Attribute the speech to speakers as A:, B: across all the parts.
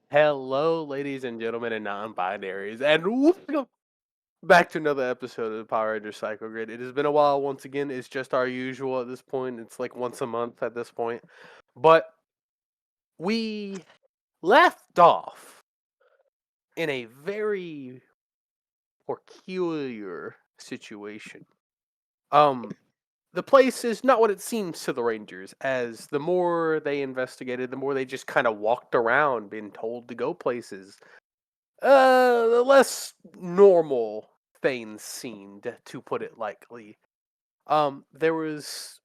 A: Hello, ladies and gentlemen, and non-binaries, and welcome back to another episode of the Power Rangers Cycle Grid. It has been a while. Once again, it's just our usual at this point. It's like once a month at this point, but we left off in a very peculiar situation. Um, the place is not what it seems to the Rangers, as the more they investigated, the more they just kind of walked around, being told to go places. The less normal things seemed, to put it lightly. There was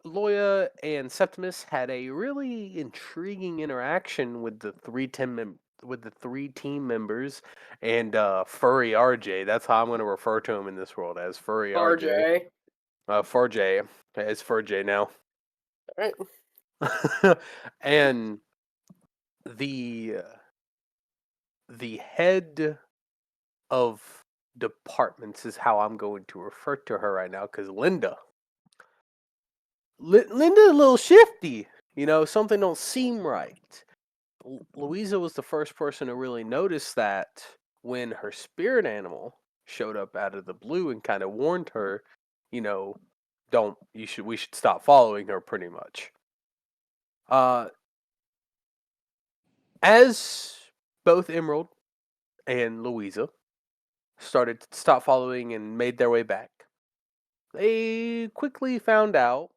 A: Loya and Septimus had a really intriguing interaction with the three team members and Furry RJ. That's how I'm going to refer to him in this world, as Furry RJ.
B: RJ.
A: Furj as Furj now.
B: Right.
A: And the the head of departments is how I'm going to refer to her right now, because Linda's a little shifty. Something don't seem right. Louisa was the first person to really notice that when her spirit animal showed up out of the blue and kind of warned her, you know, don't we should stop following her, pretty much. Uh, as both Emerald and Louisa started to stop following and made their way back, they quickly found out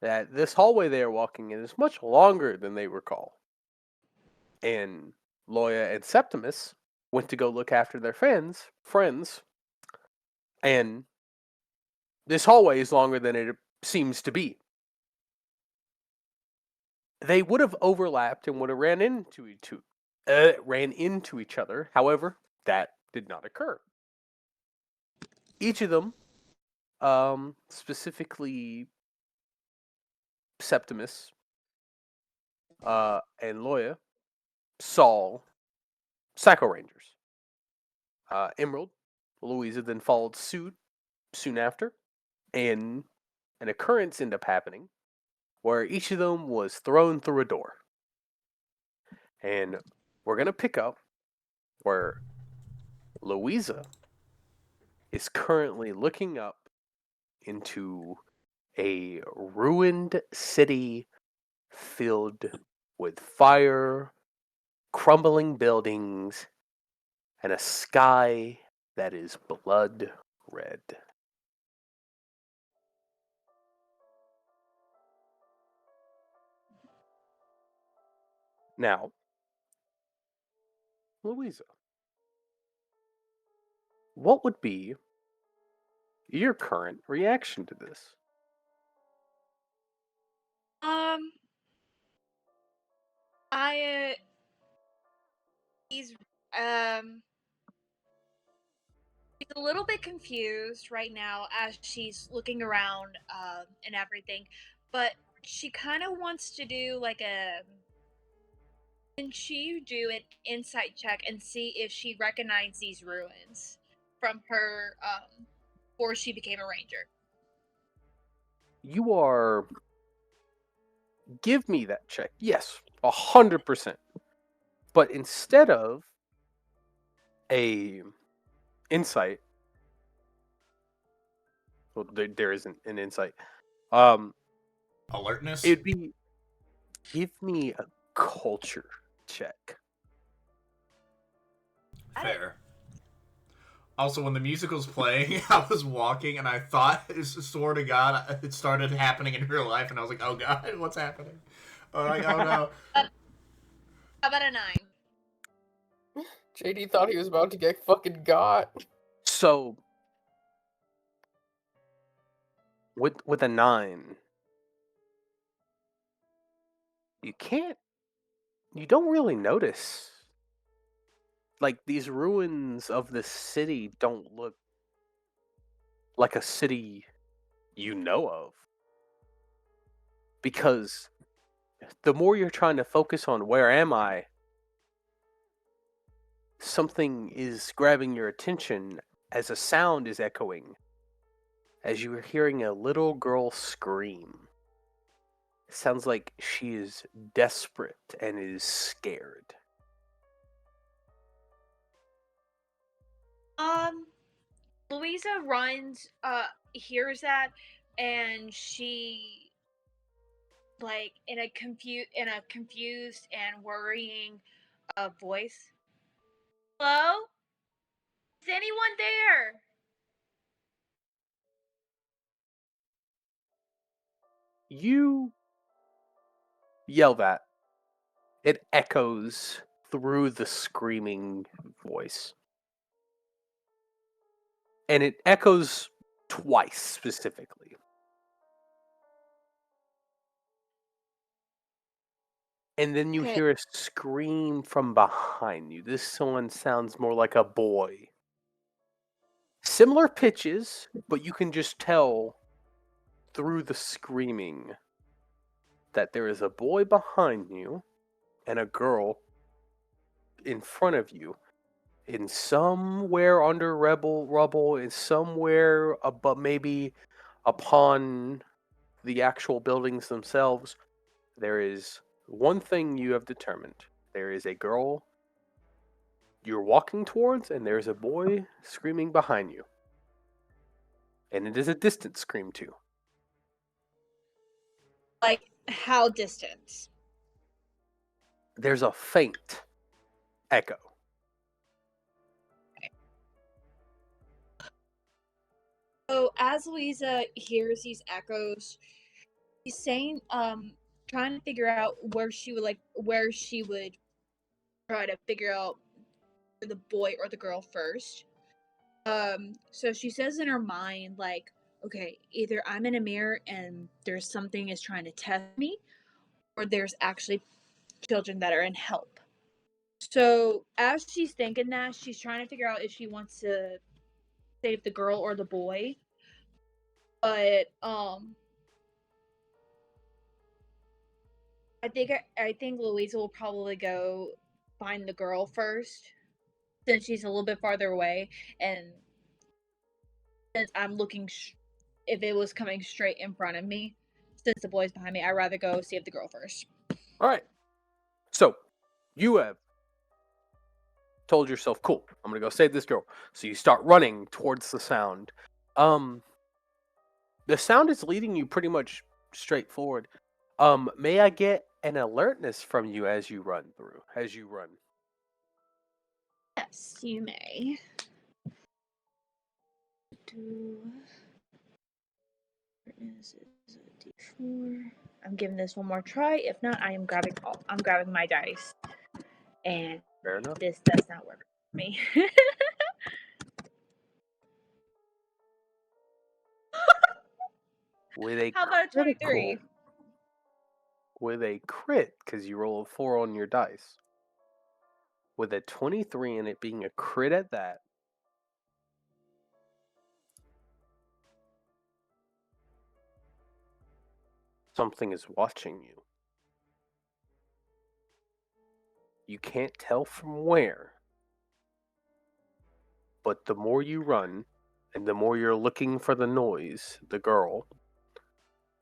A: that this hallway they are walking in is much longer than they recall. And Loya and Septimus went to go look after their friends, and this hallway is longer than it seems to be. They would have overlapped and would have ran into each other. However, that did not occur. Each of them, specifically Septimus and Loya, saw Psycho Rangers. Emerald, Louisa then followed suit soon after, and an occurrence ended up happening where each of them was thrown through a door. And we're going to pick up where Louisa is currently looking up into a ruined city filled with fire, crumbling buildings, and a sky that is blood red. Now, Louisa, what would be your current reaction to this?
C: Um, I he's um she's a little bit confused right now as she's looking around and everything, but she kind of wants to do like a can she do an insight check and see if she recognizes these ruins from her before she became a ranger.
A: You are. Give me that check. Yes, 100%. But instead of a insight, well, there isn't an insight.
D: Alertness?
A: It'd be, give me a culture check.
D: Fair. Also, when the music was playing, I was walking and I thought, swear to God, it started happening in real life, and I was like, oh God, what's happening? Oh, like, oh no.
C: How about a 9?
B: JD thought he was about to get fucking got.
A: So, with a 9, you don't really notice. Like, these ruins of the city don't look like a city you know of. Because the more you're trying to focus on where am I, something is grabbing your attention as a sound is echoing, as you are hearing a little girl scream. Sounds like she is desperate and is scared.
C: Um, Louisa runs, hears that, and she, like, in a confused and worrying, voice. Hello? Is anyone there?
A: You yell that. It echoes through the screaming voice. And it echoes twice specifically. And then you
C: Okay.
A: hear a scream from behind you. This one sounds more like a boy. Similar pitches, but you can just tell through the screaming that there is a boy behind you and a girl in front of you. In somewhere under rubble, in somewhere above, maybe upon the actual buildings themselves, there is one thing you have determined. There is a girl you're walking towards, and there's a boy screaming behind you. And it is a distant scream, too.
C: Like, how distant?
A: There's a faint echo.
C: So as Louisa hears these echoes, she's saying, trying to figure out where she would try to figure out the boy or the girl first. So she says in her mind, like, okay, either I'm in a mirror and there's something is trying to test me, or there's actually children that are in help. So as she's thinking that, she's trying to figure out if she wants to save the girl or the boy. But I think Louisa will probably go find the girl first, since she's a little bit farther away, and since I'm looking, if it was coming straight in front of me, since the boy's behind me, I'd rather go save the girl first.
A: All right. So, you have told yourself, cool, I'm going to go save this girl. So you start running towards the sound. The sound is leading you pretty much straight forward. May I get an alertness from you as you run?
C: Yes, you may. Is a D4. I'm giving this one more try. If not, I'm grabbing my dice. And
A: Fair enough.
C: this does not work for me.
A: With a
C: How about a 23?
A: critical- With a crit, because you roll a 4 on your dice. With a 23 and it being a crit at that. Something is watching you. You can't tell from where. But the more you run, and the more you're looking for the noise, the girl,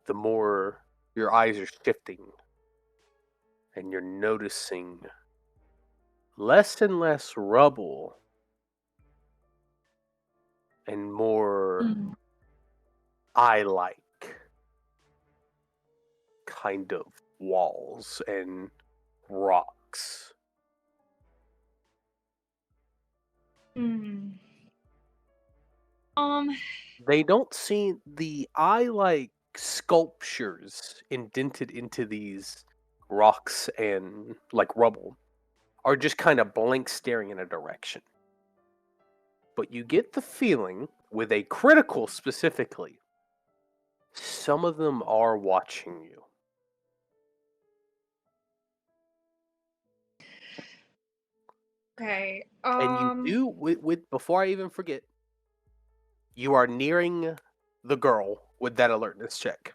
A: the more your eyes are shifting. And you're noticing less and less rubble and more eye-like kind of walls and rocks. They don't seem, the eye-like sculptures indented into these rocks and like rubble are just kind of blank staring in a direction. But you get the feeling, with a critical specifically, some of them are watching you.
C: Okay.
A: And you do, with before I even forget, you are nearing the girl with that alertness check.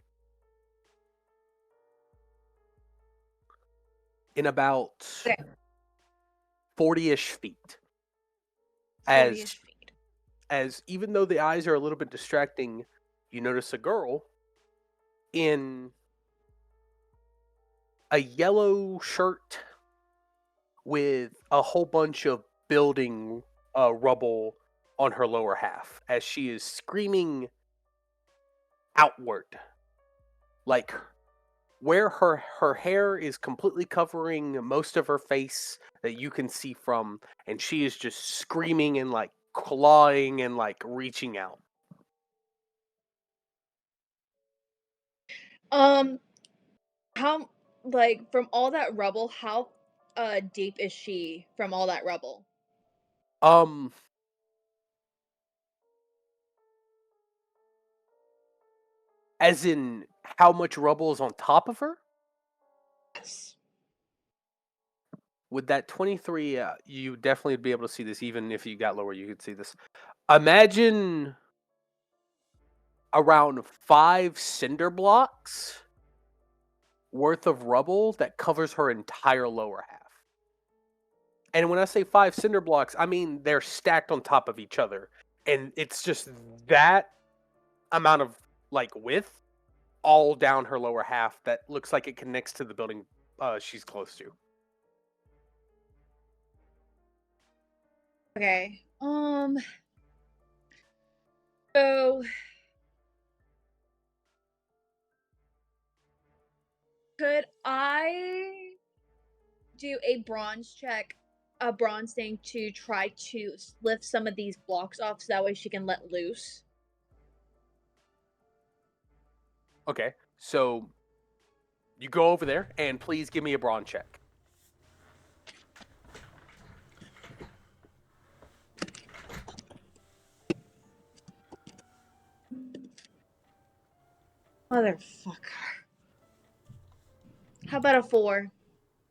A: In about 40-ish feet.
C: 40-ish feet.
A: As even though the eyes are a little bit distracting, you notice a girl in a yellow shirt with a whole bunch of building rubble on her lower half as she is screaming outward, like where her hair is completely covering most of her face that you can see from, and she is just screaming and like clawing and like reaching out.
E: How, like, from all that rubble, how deep is she from all that rubble?
A: Um as in how much rubble is on top of her?
E: Yes.
A: With that 23, you definitely would be able to see this. Even if you got lower, you could see this. Imagine around 5 cinder blocks worth of rubble that covers her entire lower half. And when I say 5 cinder blocks, I mean they're stacked on top of each other. And it's just that amount of like width all down her lower half that looks like it connects to the building she's close to.
E: Okay. So could I do a bronze thing to try to lift some of these blocks off so that way she can let loose?
A: Okay, so you go over there and please give me a brawn check.
E: Motherfucker. How about a 4?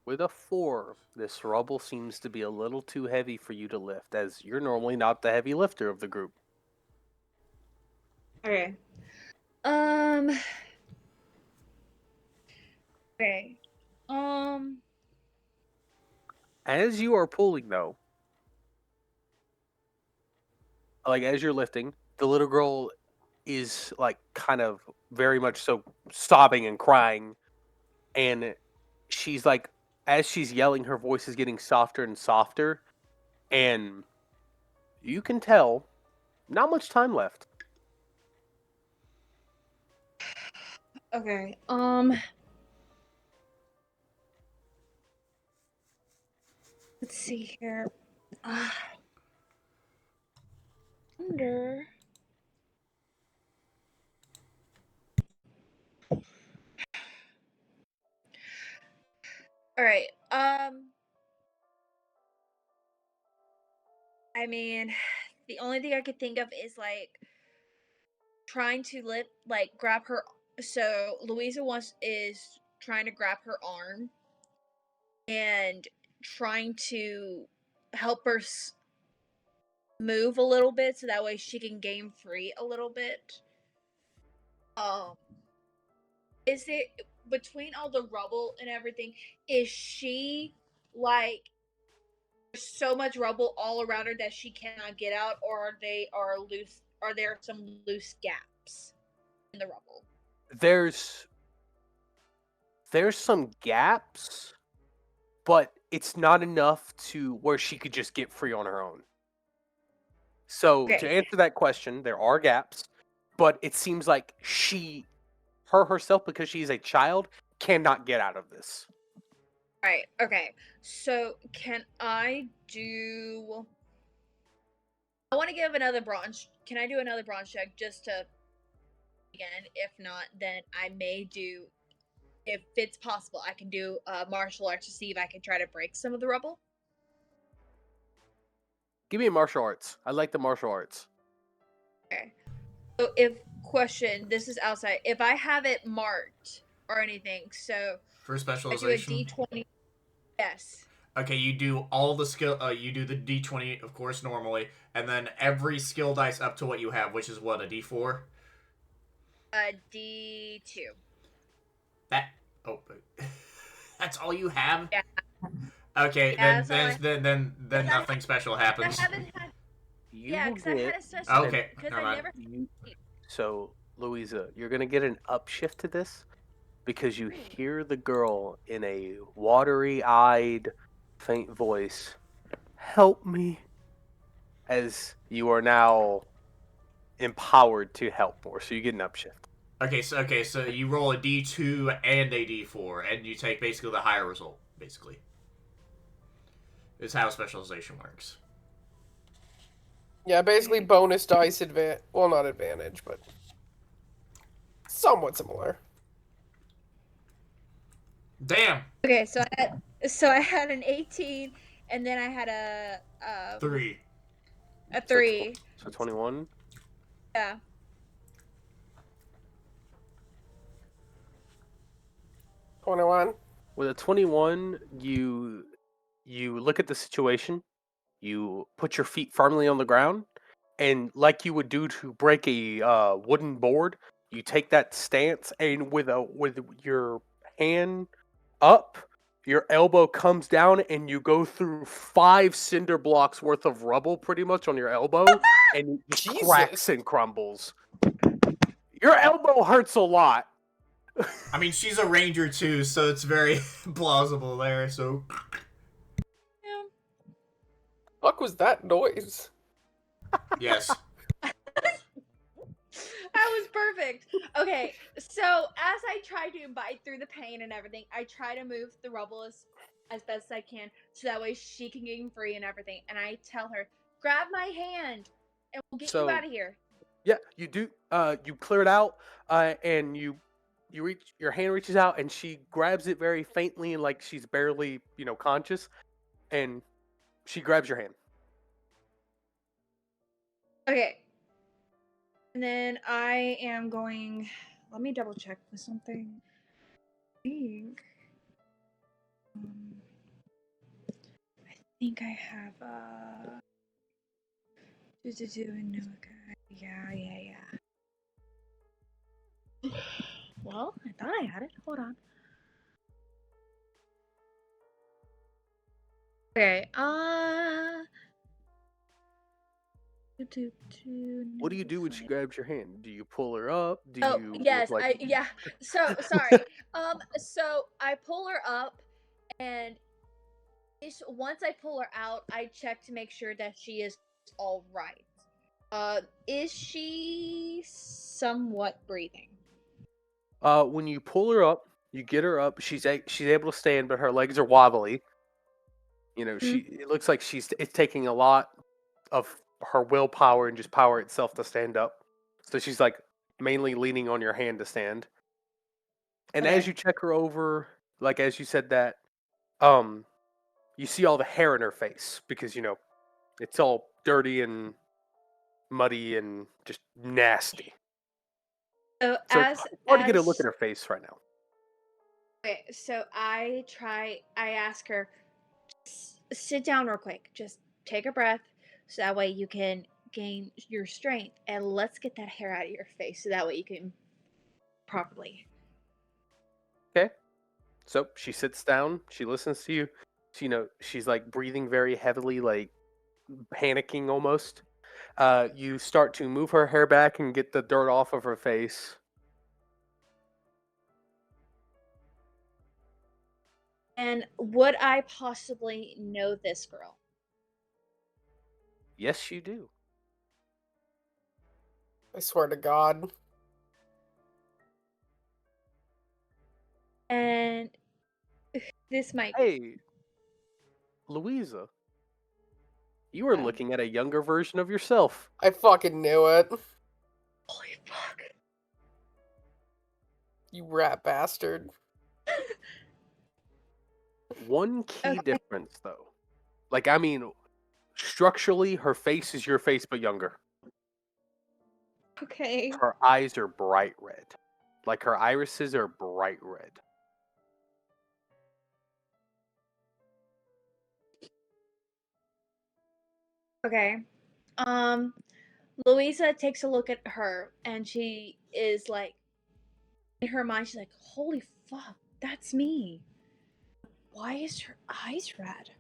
A: With a 4, this rubble seems to be a little too heavy for you to lift, as you're normally not the heavy lifter of the group.
E: Okay. Okay.
A: As you are pulling, though, like as you're lifting, the little girl is like kind of very much so sobbing and crying, and she's like, as she's yelling, her voice is getting softer and softer, and you can tell not much time left.
E: Okay. Let's see here. Wonder. All right. I mean, the only thing I could think of is like trying to grab her. So Louisa is trying to grab her arm and trying to help her move a little bit so that way she can gain free a little bit. Is it between all the rubble and everything? Is she like so much rubble all around her that she cannot get out, or are loose? Are there some loose gaps in the rubble?
A: There's some gaps, but it's not enough to where she could just get free on her own. So to
E: Okay.
A: answer that question, there are gaps, but it seems like her herself, because she's a child, cannot get out of this.
E: Right. Okay. So can I do? I want to give another bronze. Can I do another bronze check just to? Again, if not, then I may do. If it's possible, I can do martial arts to see if I can try to break some of the rubble.
A: Give me a martial arts. I like the martial arts.
E: Okay. So this is outside. If I have it marked or anything, so
D: For
E: I do a
D: specialization?
E: D20. Yes.
D: Okay, you do all the skill. You do the D20, of course, normally, and then every skill dice up to what you have, which is what, a D4?
E: D2.
D: That's all you have?
E: Yeah.
D: Okay,
E: Yeah,
D: then nothing special happens.
E: I haven't had.
A: You
E: Because I had a session.
D: Okay,
E: Because
D: never
E: I
D: mind.
E: never.
A: So, Louisa, you're gonna get an upshift to this because you hear the girl in a watery-eyed, faint voice, "Help me," as you are now empowered to help more, so you get an upshift.
D: So you roll a D2 and a D4, and you take basically the higher result. Basically, is how specialization works.
B: Yeah, basically bonus dice advantage. Well, not advantage, but somewhat similar.
D: Damn.
E: Okay, so I had an 18, and then I had a
D: 3.
E: a 3.
A: So 21.
E: Yeah.
B: 21.
A: With a 21, you look at the situation, you put your feet firmly on the ground, and like you would do to break a wooden board, you take that stance, and with your hand up, your elbow comes down, and you go through 5 cinder blocks worth of rubble, pretty much on your elbow, and it just cracks
B: Jesus.
A: and crumbles. Your elbow hurts a lot.
D: I mean, she's a ranger too, so it's very plausible there. So
E: Yeah.
B: Fuck was that noise?
D: yes.
E: That was perfect. Okay, so as I try to bite through the pain and everything, I try to move the rubble as best as I can, so that way she can get free and everything. And I tell her, grab my hand, and we'll get
A: So-
E: you out of here.
A: Yeah, you do. You clear it out, and you reach. Your hand reaches out, and she grabs it very faintly, and like she's barely, conscious, and she grabs your hand.
E: Okay. And then I am going. Let me double check for something. I think I have no, yeah. Well, I thought I had it. Hold on. Okay.
A: What do you do when she grabs your hand? Do you pull her up? Do
E: Oh
A: you
E: yes,
A: like?
E: yeah. So sorry. So I pull her up, and once I pull her out, I check to make sure that she is all right. Is she somewhat breathing?
A: When you pull her up, you get her up. She's able to stand, but her legs are wobbly. It looks like it's taking a lot of her willpower and just power itself to stand up. So she's like mainly leaning on your hand to stand. And as
E: Okay.
A: you check her over, like as you said that, you see all the hair in her face because it's all dirty and muddy and just nasty.
E: So
A: So
E: as
A: it's hard to get a look
E: as-
A: at her face right now.
E: Okay, so I ask her, sit down real quick. Just take a breath, so that way you can gain your strength, and let's get that hair out of your face, so that way you can properly.
A: Okay. So she sits down. She listens to you. She's like breathing very heavily, like panicking almost. You start to move her hair back and get the dirt off of her face.
E: And would I possibly know this girl?
A: Yes, you do.
B: I swear to God.
E: And this might.
A: Hey, Louisa. You were
E: Hi.
A: looking at a younger version of yourself.
B: I fucking knew it.
E: Holy fuck.
B: You rat bastard.
A: One key
E: Okay.
A: difference, though. Structurally, her face is your face, but younger.
E: Okay.
A: Her eyes are bright red. Like her irises are bright red.
E: Okay. Louisa takes a look at her, and she is like, in her mind, she's like, holy fuck, that's me. Why is her eyes red?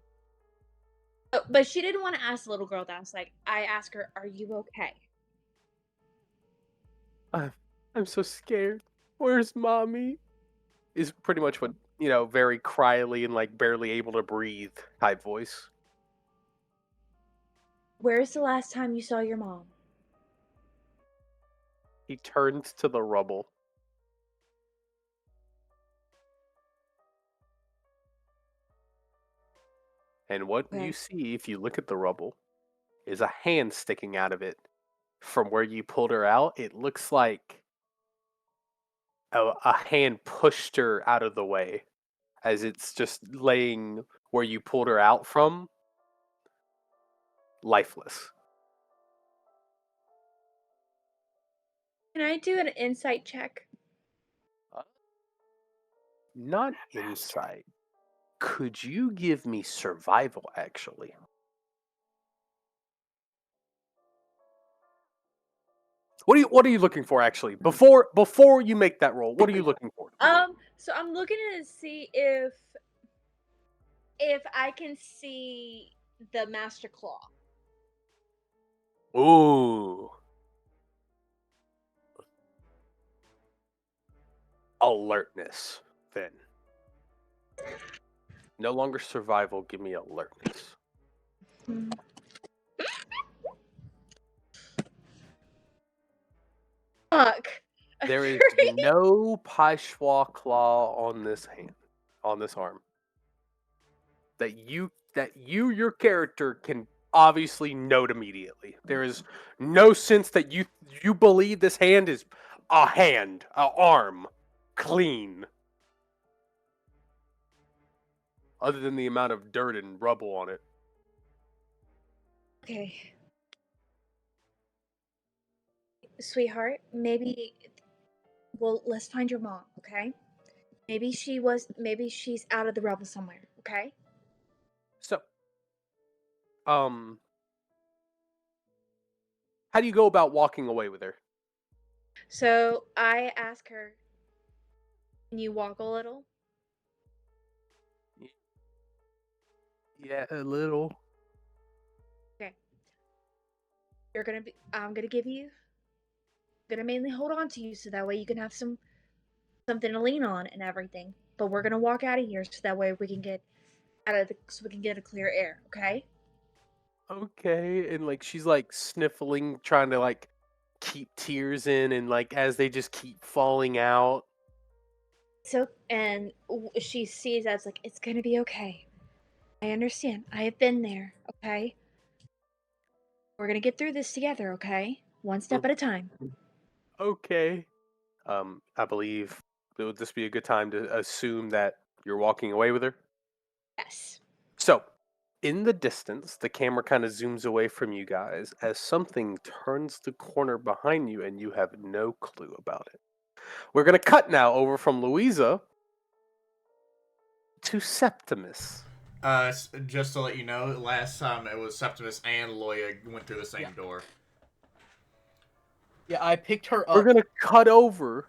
E: But she didn't want to ask the little girl that. I asked her, are you okay?
A: I'm so scared. Where's mommy? is pretty much what, very cryly and like barely able to breathe type voice.
E: Where's the last time you saw your mom?
A: He turns to the rubble. And what
E: Okay.
A: you see if you look at the rubble is a hand sticking out of it. From where you pulled her out, it looks like a hand pushed her out of the way as it's just laying where you pulled her out from, lifeless.
E: Can I do an insight check?
A: Not insight. Could you give me survival, actually? What are you looking for, actually? Before you make that roll, what are you looking for?
E: So I'm looking to see if I can see the Master Claw.
A: Ooh. Alertness, then. No longer survival, give me alertness.
E: Fuck.
A: There is no Peshwa claw on this hand, on this arm. That your character can obviously note immediately. There is no sense that you believe this hand is a arm, clean. Other than the amount of dirt and rubble on it.
E: Okay. Sweetheart, maybe let's find your mom, okay? Maybe she's out of the rubble somewhere, okay?
A: So, how do you go about walking away with her?
E: So I ask her, can you walk a little?
A: Yeah, a little.
E: I'm gonna mainly hold on to you so that way you can have something to lean on and everything. But we're gonna walk out of here so that way we can get so we can get a clear air, okay?
A: Okay, and like she's like sniffling, trying to like keep tears in, and like as they just keep falling out.
E: She sees that it's like, it's gonna be okay. I understand. I have been there, okay? We're gonna get through this together, okay? One step at a time.
A: Okay. I believe would this be a good time to assume that you're walking away with her?
E: Yes.
A: So, in the distance, the camera kind of zooms away from you guys as something turns the corner behind you and you have no clue about it. We're going to cut now over from Louisa to Septimus.
D: Just to let you know, last time it was Septimus and Loya went through the same door.
F: Yeah, I picked her up.
A: We're going to cut over.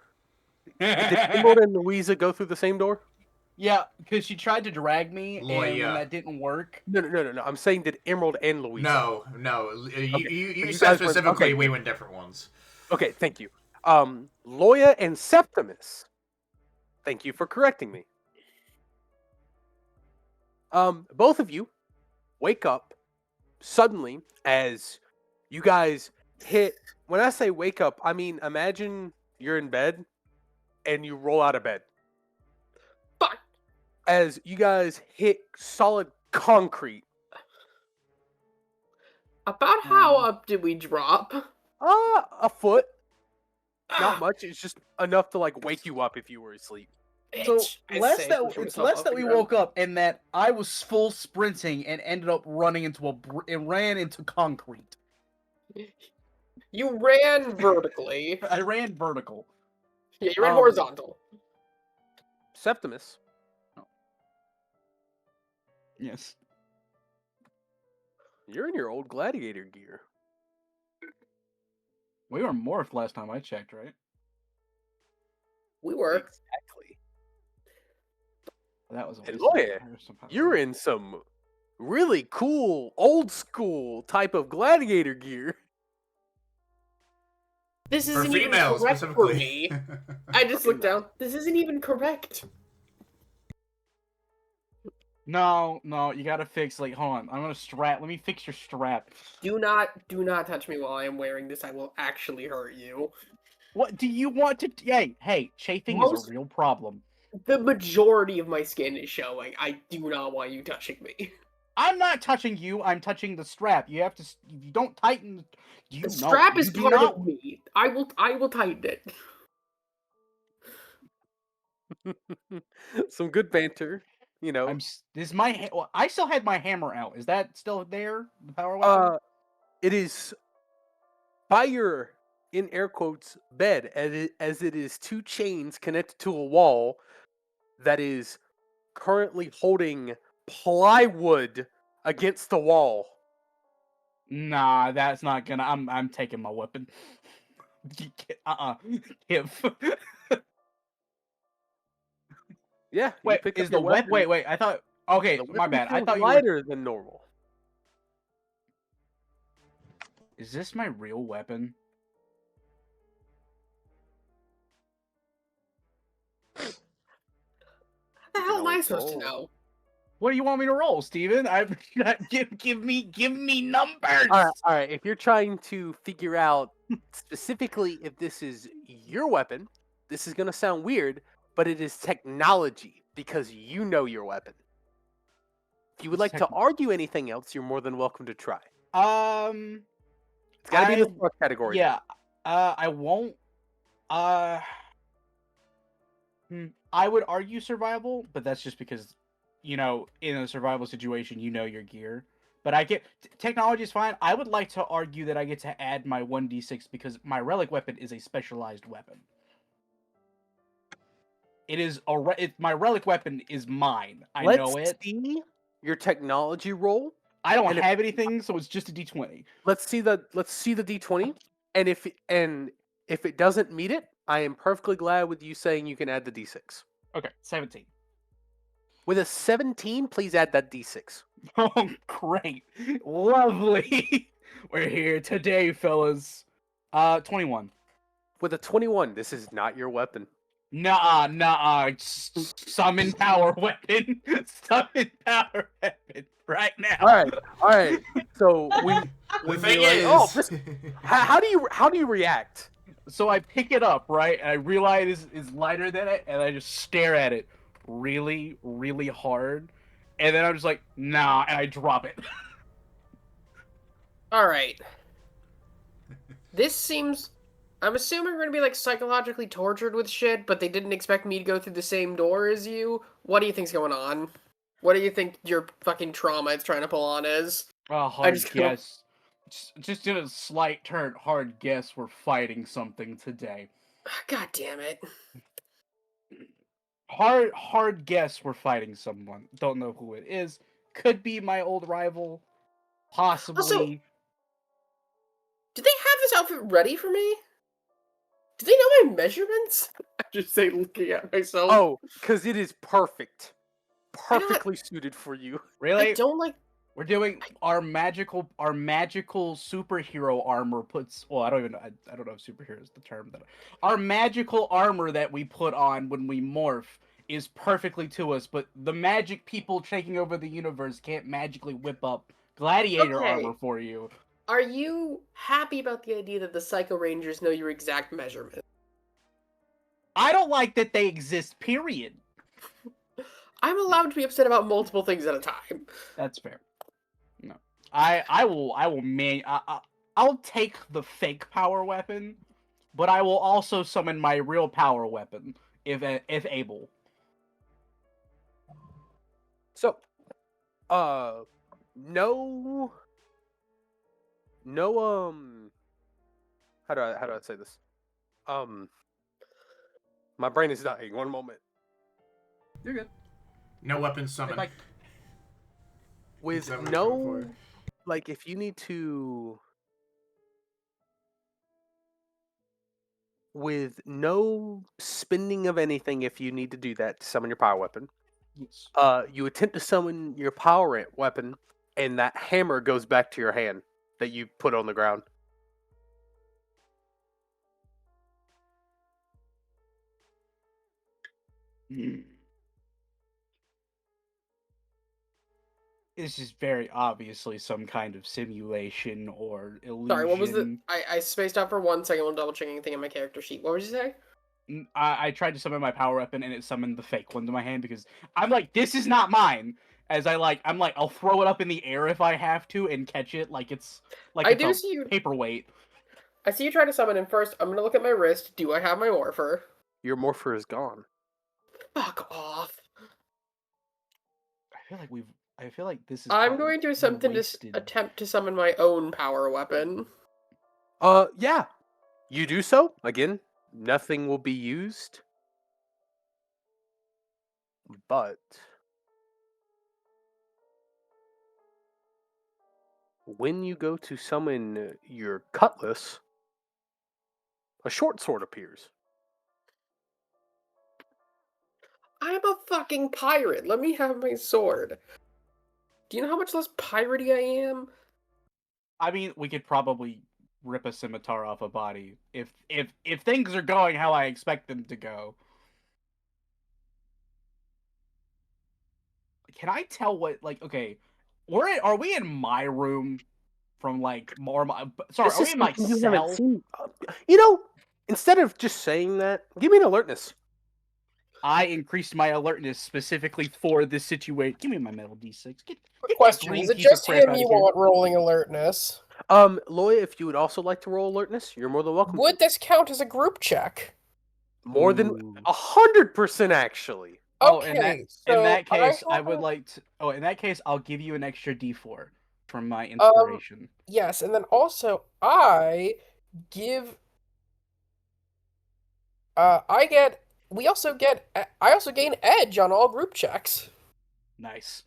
A: Did Emerald and Louisa go through the same door?
F: Yeah, because she tried to drag me, and when
D: Loya.
F: that didn't work.
A: No. I'm saying did Emerald and Louisa?
D: No.
A: Okay.
D: You
A: You
D: said
A: guys were-
D: specifically
A: okay.
D: we went different ones.
A: Okay, thank you. Loya and Septimus. Thank you for correcting me. Both of you wake up suddenly as you guys hit. When I say wake up, I mean imagine you're in bed and you roll out of bed.
B: Fuck.
A: As you guys hit solid concrete.
B: About how up did we drop?
A: A foot. Not much. It's just enough to like wake you up if you were asleep.
F: So
B: Bitch,
F: it's less that we woke up and that I was full sprinting and ended up running into ran into concrete.
B: You ran vertically.
F: I ran vertical.
B: Yeah, you ran horizontal.
A: Septimus.
F: Yes.
A: You're in your old gladiator gear.
F: We were morphed last time I checked, right?
B: We were.
A: Exactly.
F: That was a
A: And
F: waste of
A: Loya,
F: time somehow.
A: You're in some really cool, old school type of gladiator gear.
B: This
D: For
B: isn't even
D: females,
B: correct for
D: specifically.
B: me. I just looked down. This isn't even correct.
F: No, you gotta fix. Like, hold on. I'm gonna strap. Let me fix your strap.
B: Do not touch me while I am wearing this. I will actually hurt you.
F: What do you want to? Hey, chafing is
B: Most-
F: a real problem.
B: The majority of my skin is showing. I do not want you touching me.
F: I'm not touching you. I'm touching the strap. You have to. If you don't tighten, you
B: The strap
F: you
B: is
F: do
B: part
F: not.
B: of me. I will tighten it.
A: Some good banter, you know.
F: This is my. Well, I still had my hammer out. Is that still there? The power weapon.
A: It is by your, in air quotes, bed, as it is two chains connected to a wall that is currently holding plywood against the wall.
F: Nah, that's not gonna. I'm taking my weapon. If
A: Yeah, you
F: wait,
A: pick up
F: is
A: your
F: the
A: weapon.
F: wait? I thought. Okay,
A: The
F: my
A: weapon
F: bad. I
A: feels
F: thought you were.
A: lighter than normal.
F: Is this my real weapon?
B: How the hell am I
A: always
B: supposed to
A: roll.
B: know?
F: What do you want me to roll, Steven? Give me numbers.
A: All right. If you're trying to figure out specifically if this is your weapon, this is going to sound weird, but it is technology because you know your weapon. If you would like to argue anything else, you're more than welcome to try. It's got to be in the smart category.
F: Yeah. I won't. I would argue survival, but that's just because, in a survival situation, you know your gear. But I get technology is fine. I would like to argue that I get to add my 1d6 because my relic weapon is a specialized weapon. It is my relic weapon is mine. I know it.
A: Let's see your technology roll.
F: I don't have anything, so it's just a d20.
A: Let's see the d20, and if it doesn't meet it, I am perfectly glad with you saying you can add the d6.
F: Okay, 17.
A: With a 17, please add that d6.
F: Oh, great. Lovely. We're here today, fellas. 21.
A: With a 21, this is not your weapon.
F: Nuh-uh. Summon power weapon. Summon power weapon right now.
A: All right. So
D: The thing
A: like,
D: is,
A: how do you react?
F: So I pick it up, right? And I realize it's lighter than it, and I just stare at it really, really hard. And then I'm just like, nah, and I drop it.
B: Alright. This seems... I'm assuming we're gonna be, like, psychologically tortured with shit, but they didn't expect me to go through the same door as you. What do you think's going on? What do you think your fucking trauma is trying to pull on is?
F: Hard
B: just
F: guess. Just in a slight turn, hard guess we're fighting something today.
B: God damn it.
F: Hard guess we're fighting someone. Don't know who it is. Could be my old rival. Possibly.
B: Also, did they have this outfit ready for me? Do they know my measurements? I just say looking at myself.
A: Oh, because it is perfect. Perfectly suited for you.
F: Really?
B: I don't like...
F: We're doing our magical superhero armor puts. Well, I don't know if superhero is the term that. Our magical armor that we put on when we morph is perfectly to us, but the magic people taking over the universe can't magically whip up gladiator armor for you.
B: Are you happy about the idea that the Psycho Rangers know your exact measurement?
F: I don't like that they exist. Period.
B: I'm allowed to be upset about multiple things at a time.
F: That's fair. No, I'll take the fake power weapon, but I will also summon my real power weapon if able.
A: So, no, how do I say this? My brain is dying. One moment.
F: You're good.
D: no weapon summoned.
A: With
D: Is that what you're
A: no,
D: going for?
A: like, if you need to, with no spending of anything, if you need to do that to summon your power weapon,
F: Yes.
A: you attempt to summon your power weapon, and that hammer goes back to your hand that you put on the ground.
F: This is very obviously some kind of simulation or illusion.
B: Sorry, what was the? I spaced out for 1 second while double checking anything in my character sheet. What did you say?
F: I tried to summon my power weapon and it summoned the fake one to my hand because I'm like, this is not mine. As I'm like, I'll throw it up in the air if I have to and catch it like it's
B: I
F: it's
B: do
F: a
B: see you.
F: paperweight.
B: I see you try to summon him first. I'm gonna look at my wrist. Do I have my morpher?
A: Your morpher is gone.
B: Fuck off.
F: I feel like this is.
B: I'm going to attempt to summon my own power weapon.
A: Yeah. You do so. Again, nothing will be used. But when you go to summon your cutlass, a short sword appears.
B: I'm a fucking pirate. Let me have my sword. Do you know how much less piratey I am?
F: I mean, we could probably rip a scimitar off a body if things are going how I expect them to go. Can I tell what okay? Are we in my room from like more? Sorry,
A: This
F: are
A: is
F: we in my
A: something you haven't
F: cell?
A: seen. You know, instead of just saying that, give me an alertness.
F: I increased my alertness specifically for this situation. Give me my metal d6. Get
B: Quick question:
F: green
B: is it
F: piece of
B: just
F: crap
B: him
F: outta
B: you
F: here.
B: want rolling alertness?
A: Loya, if you would also like to roll alertness, you're more than welcome.
B: Would this count as a group check?
A: More than
F: Ooh.
A: 100%, actually.
F: Oh,
B: Okay,
F: in that case,
B: I
F: I would
B: have-
F: like to. Oh, in that case, I'll give you an extra d4 from my inspiration.
B: Yes, and then also I give. We also get. I also gain edge on all group checks,
F: Nice.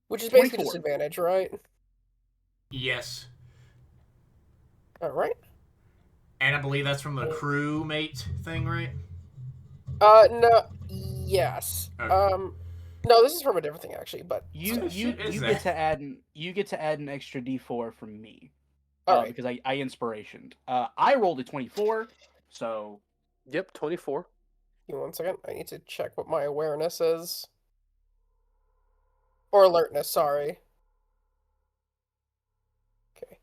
B: which is basically
F: 24.
B: disadvantage, right?
D: Yes.
B: All right.
D: And I believe that's from the crewmate thing, right?
B: No. Yes.
D: Okay.
B: No, this is from a different thing actually, but
D: What shit is
F: You
D: that?
F: get to add an extra d4 from me.
B: Alright.
F: Because I inspirationed. I rolled a 24, so
A: Yep, 24.
B: Give me 1 second. I need to check what my awareness is. Or alertness, sorry. Okay.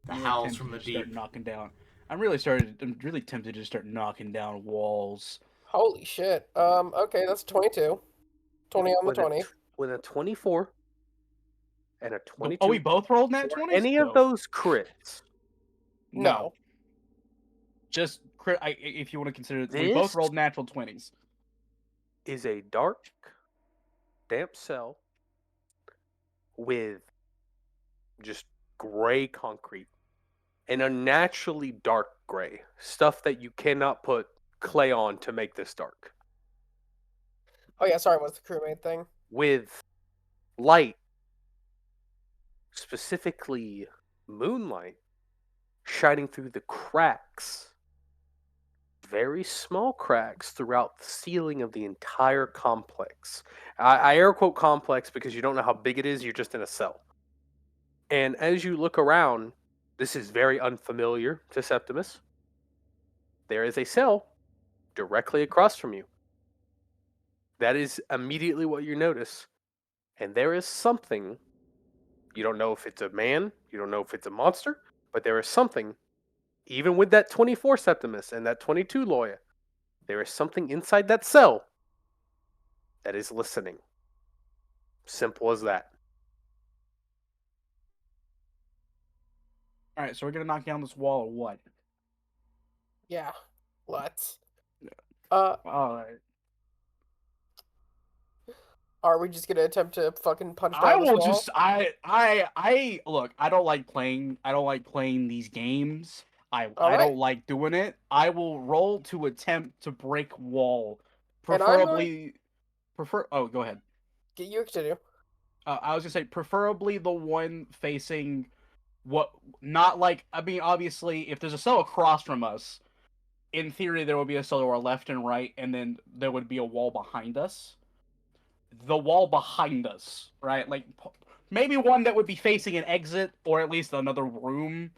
D: The
F: I'm
D: howls
F: tempted
D: from the
F: to start
D: deep.
F: knocking down. I'm really tempted to start knocking down walls.
B: Holy shit. Okay, that's 22. 20 on the 20.
A: With a 24 and a 22.
F: Oh, we both rolled nat
A: Were
F: 20s?
A: any of those crits?
B: No.
F: Just crit. If you want to consider it, we both
A: This-
F: rolled natural 20s.
A: Is a dark, damp cell with just gray concrete. An unnaturally dark gray. Stuff that you cannot put clay on to make this dark.
B: Oh yeah, sorry, what's the crewmate thing?
A: With light, specifically moonlight, shining through the cracks. Very small cracks throughout the ceiling of the entire complex. I air quote complex because you don't know how big it is, you're just in a cell. And as you look around, this is very unfamiliar to Septimus. There is a cell directly across from you. That is immediately what you notice. And there is something, you don't know if it's a man, you don't know if it's a monster, but there is something, even with that 24 Septimus and that 22 Loya, there is something inside that cell that is listening. Simple as that.
F: Alright, so we're gonna knock down this wall or what?
B: Yeah. Let's.
F: Alright.
B: Are we just gonna attempt to fucking punch down
F: I
B: this
F: will
B: wall?
F: just I look, I don't like playing these games. I
B: Alright.
F: don't like doing it. I will roll to attempt to break wall.
B: And I'm
F: Oh, go ahead.
B: Get you continue.
F: I was gonna say preferably the one facing not like, I mean, obviously if there's a cell across from us, in theory there would be a cell to our left and right, and then there would be a wall behind us. The wall behind us, right? Like maybe one that would be facing an exit or at least another room.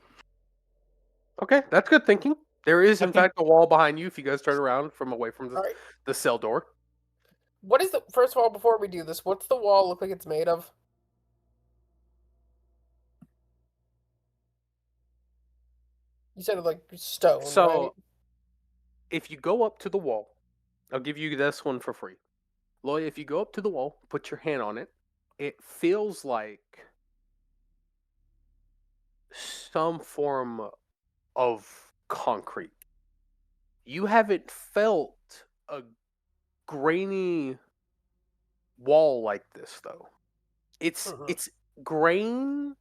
A: Okay, that's good thinking. There is, in
F: I think-
A: fact, a wall behind you if you guys turn around from away from
B: Alright.
A: the cell door.
B: What is the first of all? Before we do this, what's the wall look like it's made of? You said like stone,
A: So,
B: right?
A: if you go up to the wall, I'll give you this one for free. Loy, if you go up to the wall, put your hand on it, it feels like some form of concrete. You haven't felt a grainy wall like this though. It's
B: Mhm.
A: it's grain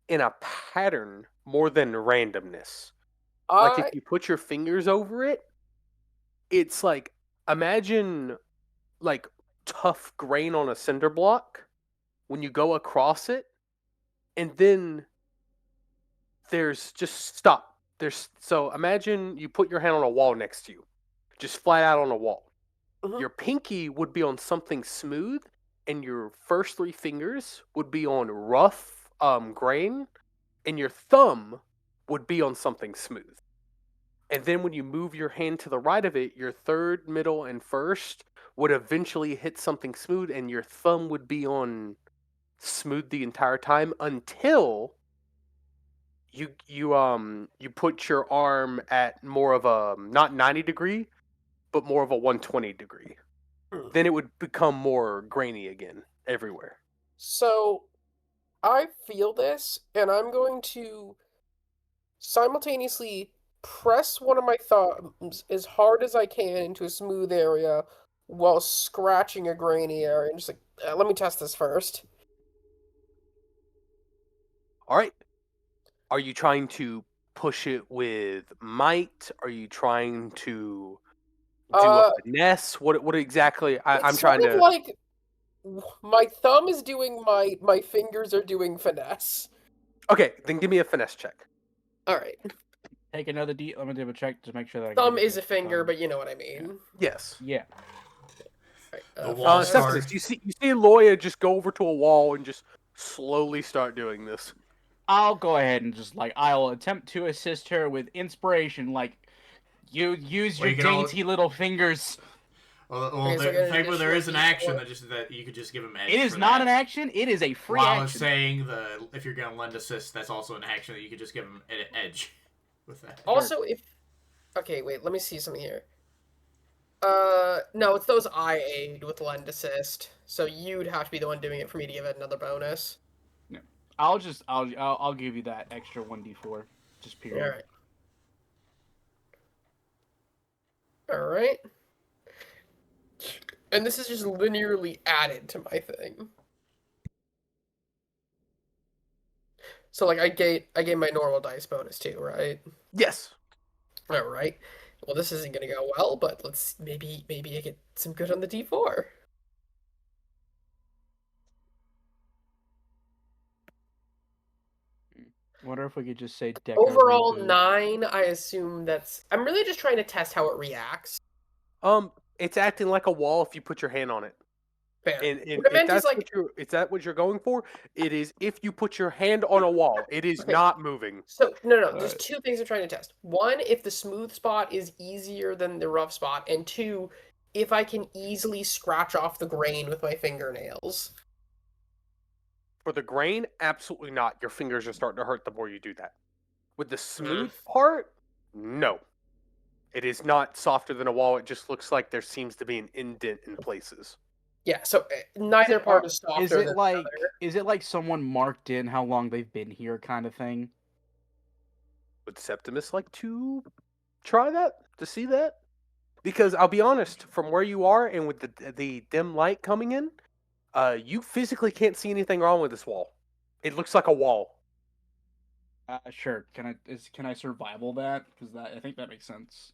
A: in a pattern more than randomness. Like if
B: I
A: you put your fingers over it, it's like imagine like tough grain on a cinder block when you go across it, and then there's just stop. There's so imagine you put your hand on a wall next to you, just flat out on a wall.
B: Mhm.
A: Your pinky would be on something smooth, and your first three fingers would be on rough grain, and your thumb would be on something smooth. And then when you move your hand to the right of it, your third, middle, and first would eventually hit something smooth, and your thumb would be on smooth the entire time until you put your arm at more of a not 90-degree, but more of a 120-degree. Then it would become more grainy again everywhere.
B: So I feel this, and I'm going to simultaneously press one of my thumbs as hard as I can into a smooth area while scratching a grainy area. And just like, let me test this first.
A: All right. Are you trying to push it with might? Are you trying to do a
B: Uh,
A: finesse? What exactly? I'm
B: it's
A: trying
B: sort of
A: to.
B: like my thumb is doing my fingers are doing finesse.
A: Okay, then give me a finesse check.
B: All right,
F: Take another D. Let me do a check to make sure that I
B: thumb
F: get it
B: is a
F: this
B: finger,
F: time.
B: but you know what I mean.
A: Yes.
F: Yeah.
B: Right,
D: The wall
B: finesse.
D: start-
A: Septimus, you see Loya just go over to a wall and just slowly start doing this.
F: I'll go ahead and just like I'll attempt to assist her with inspiration. Like, you use
D: Well,
F: your
D: you can al-
F: dainty little fingers.
D: Well,
B: Okay, so I got an
D: thankfully there is an
B: additional
D: action
B: D4.
D: that you could just give him edge.
F: It is
D: for
F: not
D: that.
F: an action. It is a free
D: Well,
F: action.
D: I was saying if you're gonna lend assist, that's also an action that you could just give him an edge with that.
B: Also, if okay, wait, let me see something here. No, it's those I aid with lend assist, so you'd have to be the one doing it for me to give it another bonus.
F: I'll give you that extra 1d4. Just period.
B: All right. All right. And this is just linearly added to my thing. So like I gave my normal dice bonus too, right?
A: Yes.
B: All right. Well, this isn't gonna go well, but let's maybe I get some good on the D4.
F: Wonder if we could just say Deca
B: Overall
F: reboot.
B: 9. I assume that's. I'm really just trying to test how it reacts.
A: It's acting like a wall if you put your hand on it.
B: Fair.
A: And
B: What I meant is like
A: is that what you're going for? It is if you put your hand on a wall. It is
B: Okay.
A: not moving.
B: so no. There's two things I'm trying to test. One, if the smooth spot is easier than the rough spot, and two, if I can easily scratch off the grain with my fingernails.
A: For the grain, absolutely not. Your fingers are starting to hurt the more you do that. With the smooth part, no. It is not softer than a wall. It just looks like there seems to be an indent in places.
B: Yeah, so neither part is softer
F: Is
B: than
F: it
B: the
F: like
B: other.
F: is it like someone marked in how long they've been here kind of thing?
A: Would Septimus like to try that? To see that? Because I'll be honest, from where you are and with the dim light coming in, you physically can't see anything wrong with this wall. It looks like a wall.
F: Sure. Can I survival that? Because I think that makes sense.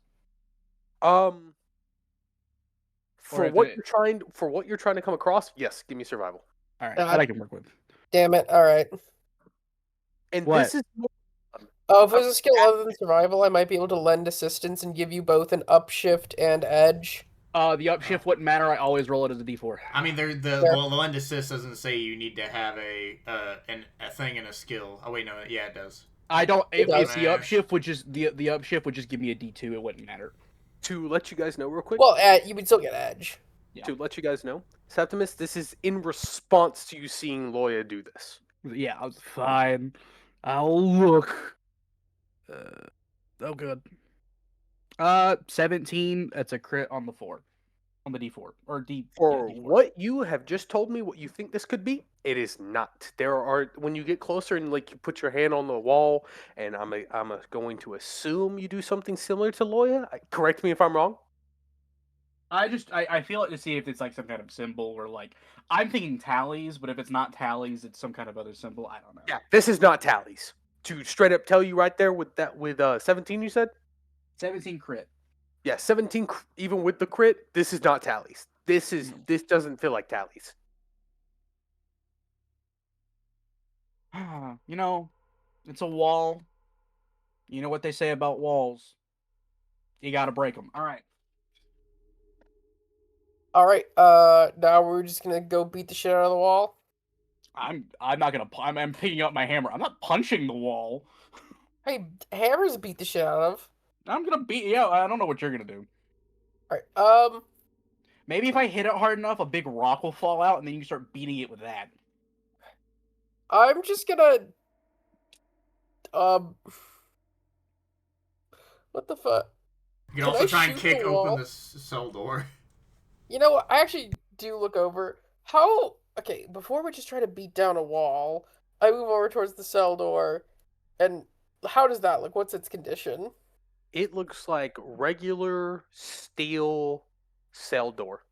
A: For
F: Or
A: what
F: the-
A: you're trying to come across, yes, give me survival.
F: All right,
B: Uh,
F: that I can work with.
B: Damn it! All right.
A: And
F: What?
A: this is
B: Oh, if it was a skill other than survival, I might be able to lend assistance and give you both an upshift and edge.
F: The upshift wouldn't matter. I always roll it as a D4.
D: I mean, the lend assist doesn't say you need to have a thing and a skill. Oh wait, no, yeah, it does.
F: I don't. If
B: does.
F: the upshift would just the upshift would just give me a D2, it wouldn't matter.
A: to let you guys know real quick.
B: Well, you would still get edge.
F: Yeah.
A: to let you guys know, Septimus, this is in response to you seeing Loya do this.
F: Yeah, I was fine. I'll look. Oh, good. 17. That's a crit on the 4. On the D4. Or D.
A: For
F: yeah, D4.
A: what you have just told me, what you think this could be, it is not. There are, when you get closer and like you put your hand on the wall, and I'm going to assume you do something similar to Loya. Correct me if I'm wrong.
F: I feel it to see if it's like some kind of symbol or like I'm thinking tallies, but if it's not tallies, it's some kind of other symbol. I don't know.
A: Yeah, this is not tallies. To straight up tell you right there with 17, you said.
F: 17 crit.
A: Yeah, 17. Even with the crit, this is not tallies. This doesn't feel like tallies.
F: You know, it's a wall. You know what they say about walls. You gotta break them. All right.
B: All right. Now we're just gonna go beat the shit out of the wall.
F: I'm not gonna. I'm picking up my hammer. I'm not punching the wall.
B: Hey, hammers beat the shit out of.
F: I'm gonna beat. Yeah, I don't know what you're gonna do.
B: All right.
F: Maybe if I hit it hard enough, a big rock will fall out, and then you can start beating it with that.
B: I'm just gonna. What the fuck?
D: You can
B: Can
D: also
B: I
D: try and
B: shoot
D: kick
B: the wall?
D: open this cell door.
B: You know what? I actually do look over. How? Okay, before we just try to beat down a wall, I move over towards the cell door, and how does that look? What's its condition?
A: It looks like regular steel cell door.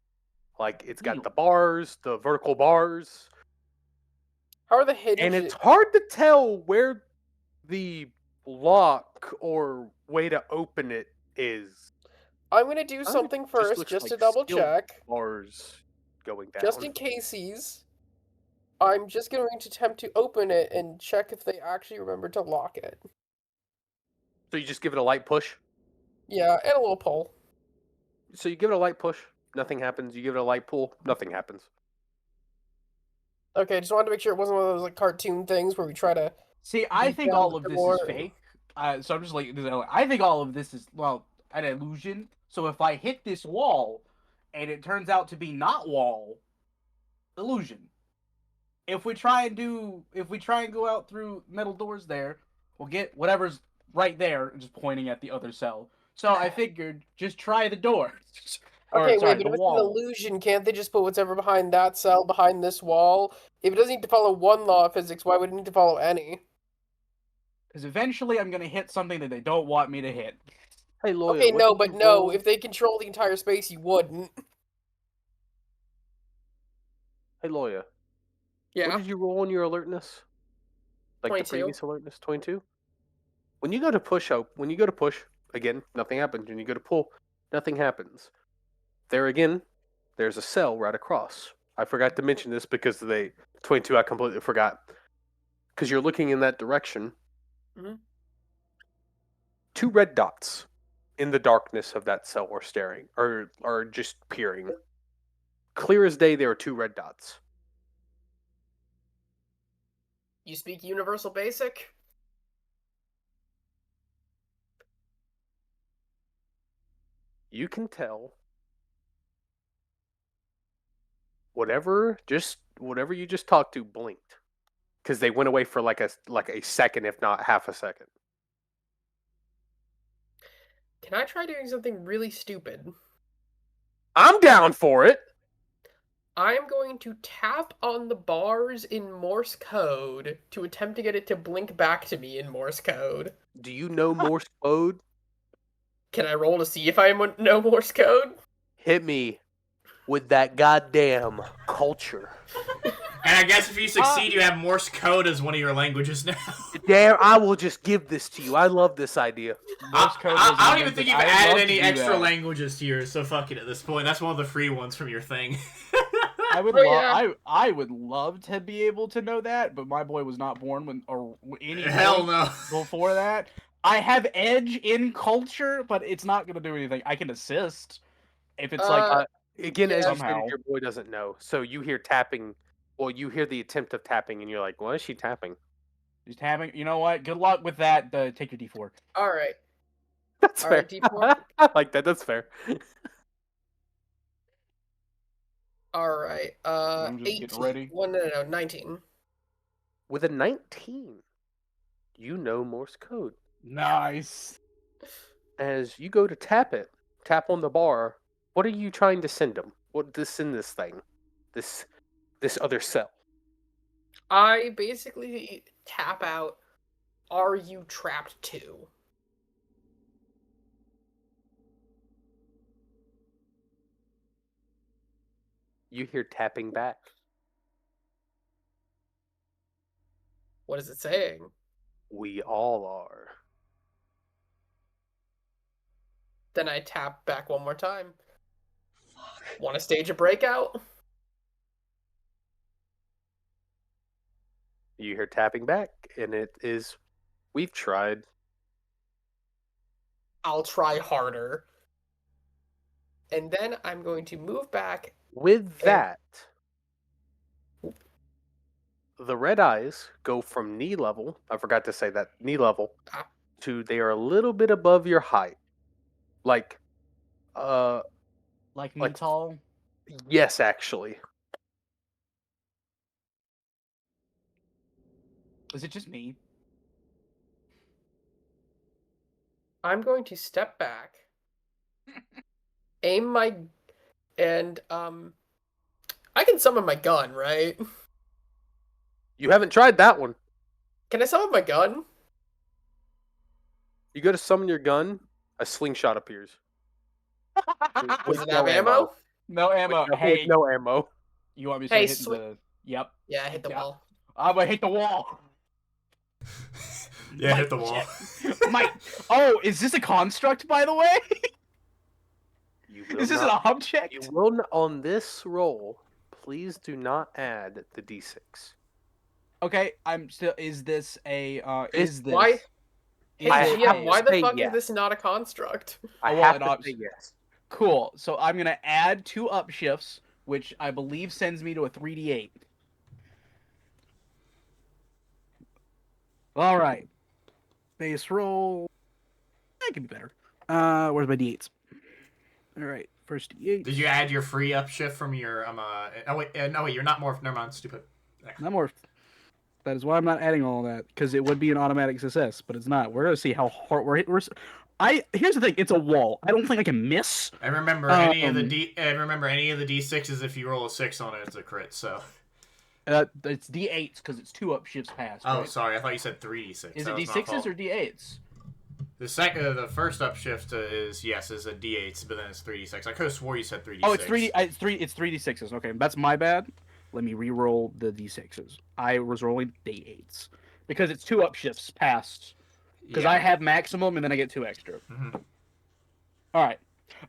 A: Like it's got the bars, the vertical bars,
B: How are the hinges?
A: and it's hard to tell where the lock or way to open it is.
B: I'm gonna do
A: Kinda
B: something
A: just
B: first,
A: looks
B: just
A: like
B: to double
A: steel
B: check.
A: Bars going down.
B: Just in cases, I'm just going to attempt to open it and check if they actually remember to lock it.
A: So you just give it a light push.
B: Yeah, and a little pull.
A: So you give it a light push, nothing happens. You give it a light pull, nothing happens.
B: Okay, just wanted to make sure it wasn't one of those like cartoon things where we try to.
F: See, I
B: Beat
F: think
B: down
F: all
B: the
F: of this
B: door.
F: is fake. So I'm just like, I think all of this is an illusion. So if I hit this wall, and it turns out to be not wall, illusion. If we try and go out through metal doors there, we'll get whatever's right there, just pointing at the other cell. So I figured, just try the door.
B: Okay,
F: sorry,
B: wait, but
F: the
B: if it's
F: wall.
B: an illusion, can't they just put whatever behind that cell behind this wall? If it doesn't need to follow one law of physics, why would it need to follow any?
F: Because eventually I'm gonna hit something that they don't want me to hit.
A: Hey, Loya,
B: Okay,
A: what
B: no,
A: did
B: but
A: you
B: no,
A: roll?
B: if they control the entire space, you wouldn't.
A: Hey, Loya, what
B: Yeah.
A: did you roll on your alertness? Like
B: 22.
A: the previous alertness, 22. When you go to push, again, nothing happens. When you go to pull, nothing happens. There again, there's a cell right across. I forgot to mention this because 22. I completely forgot. Because you're looking in that direction.
B: Mhm.
A: 2 red dots in the darkness of that cell are staring, or are just peering. Clear as day, there are 2 red dots.
B: You speak universal basic?
A: You can tell whatever you just talked to blinked, because they went away for like a second, if not half a second.
B: Can I try doing something really stupid?
A: I'm down for it.
B: I'm going to tap on the bars in Morse code to attempt to get it to blink back to me in Morse code.
A: Do you know Morse code?
B: Can I roll to see if I know Morse code?
A: Hit me with that goddamn culture.
D: And I guess if you succeed, you have Morse code as one of your languages now.
A: Dare, I will just give this to you. I love this idea.
F: Morse code
D: I
F: wasn't
D: don't even
F: invented.
D: think you've
F: I would
D: added
F: love
D: any
F: to do
D: extra
F: that.
D: languages to yours, so fuck it at this point. That's one of the free ones from your thing.
F: I would
B: Oh, yeah.
F: I would love to be able to know that, but my boy was not born when or any
D: Hell
F: boy
D: no.
F: before that. I have edge in culture, but it's not gonna do anything. I can assist if it's like
A: Again, as you
F: Somehow.
A: stated, your boy doesn't know. So you hear tapping. Well, you hear the attempt of tapping, and you're like, "What is she tapping?"
F: he's tapping. You know what? Good luck with that. Take your D4.
B: Alright.
A: That's
B: All
A: fair.
B: right, D4.
A: I like that. That's fair.
B: All right.
F: I'm just
B: 18.
F: getting ready.
B: Well, no, 19.
A: With a 19, you know Morse code.
F: Nice.
A: As you go to tap on the bar, what are you trying to send them? What to send this thing? This other cell.
B: I basically tap out, "Are you trapped too?"
A: You hear tapping back.
B: What is it saying?
A: We all are.
B: Then I tap back one more time. Want to stage a breakout?
A: You hear tapping back, and it is, we've tried.
B: I'll try harder. And then I'm going to move back.
A: With that, the red eyes go from knee level, I forgot to say that, knee level,
B: Ah.
A: to they are a little bit above your height. Like,
F: Like me
A: Like-
F: tall.
A: yes, actually.
F: Is it just me?
B: I'm going to step back, aim my, and I can summon my gun, right?
A: You haven't tried that one.
B: Can I summon my gun?
A: You go to summon your gun, a slingshot appears.
B: Does it
A: no
B: have ammo?
F: No ammo.
A: With
F: Hey,
A: no ammo.
F: you want me to
B: Hey,
F: start hitting the? Yep.
B: Yeah, I hit the
F: Yeah.
B: wall.
F: I'm gonna hit the wall.
D: Yeah,
F: Mike,
D: hit the wall.
F: Mike. Oh, is this a construct, by the way?
A: You will
F: Is this
A: not,
F: an object?
A: you will not, on this roll, please do not add the d6.
F: Okay, I'm still. Is this a? Is this?
B: Why?
F: is
B: Hey,
A: I
F: this
B: GM,
A: have
B: why
A: to
B: the
A: say
B: fuck
A: yes.
B: is this not a construct?
A: I
F: well,
A: have
F: it
A: to
F: obs-
A: say yes.
F: Cool. So I'm gonna add 2 upshifts, which I believe sends me to a 3d8. All right. Base roll. That could be better. Where's my d8s? All right. First d8.
D: Did you add your free upshift from your Oh wait, no wait, you're not morph. Never mind, stupid.
F: Not more. That is why I'm not adding all that, because it would be an automatic success, but it's not. We're gonna see how hard here's the thing. It's a wall. I don't think I can miss.
D: I remember any of the
F: Um,
D: d6s. If you roll a 6 on it, it's a crit. So.
F: It's d8s because it's 2 upshifts past.
D: Oh,
F: right?
D: sorry. I thought you said 3d6.
F: Is
D: That
F: it
D: was my
F: d6s
D: fault.
F: or d8s?
D: The first upshift is a d8s, but then it's 3d6. I could have swore you said 3d6.
F: Oh, it's 3d6s. Okay, that's my bad. Let me re-roll the d6s. I was rolling d8s because it's 2 upshifts past. Because I have maximum and then I get 2 extra.
D: Mhm.
F: All right.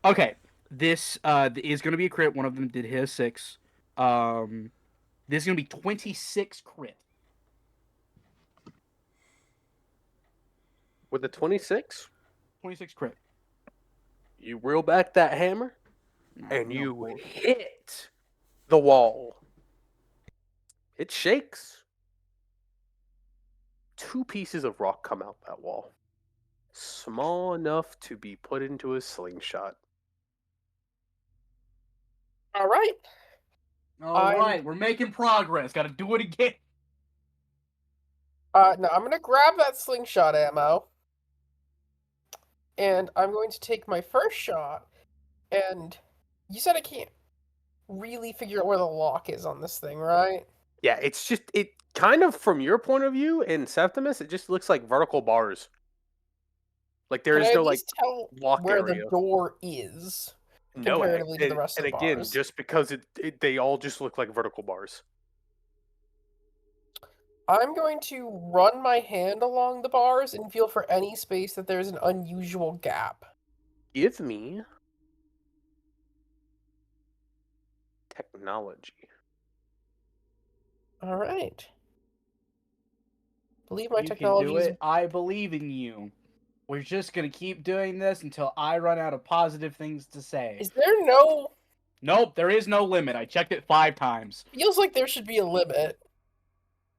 F: Okay. This is going to be a crit. One of them did hit a 6. This is going to be 26 crit.
A: With the 26,
F: 26 crit.
A: you reel back that hammer and you hit the wall. It shakes. 2 pieces of rock come out that wall. Small enough to be put into a slingshot.
B: All right.
F: All right, we're making progress. Got to do it again.
B: Now I'm gonna grab that slingshot ammo, and I'm going to take my first shot. And you said I can't really figure out where the lock is on this thing, right?
A: Yeah, it's just, it kind of, from your point of view in Septimus, it just looks like vertical bars. Like there
B: Can
A: is
B: I
A: no
B: at
A: like
B: least tell
A: lock
B: where
A: area.
B: the door is?
A: No,
B: comparatively to the
A: and-
B: rest of
A: and
B: the
A: again,
B: bars.
A: just because they all just look like vertical bars.
B: I'm going to run my hand along the bars and feel for any space that there's an unusual gap.
A: Give me technology.
B: All right. Believe my
F: You
B: technology
F: can do
B: is
F: it. I believe in you. We're just gonna keep doing this until I run out of positive things to say.
B: Is there no?
F: Nope, there is no limit. I checked it 5 times.
B: Feels like there should be a limit.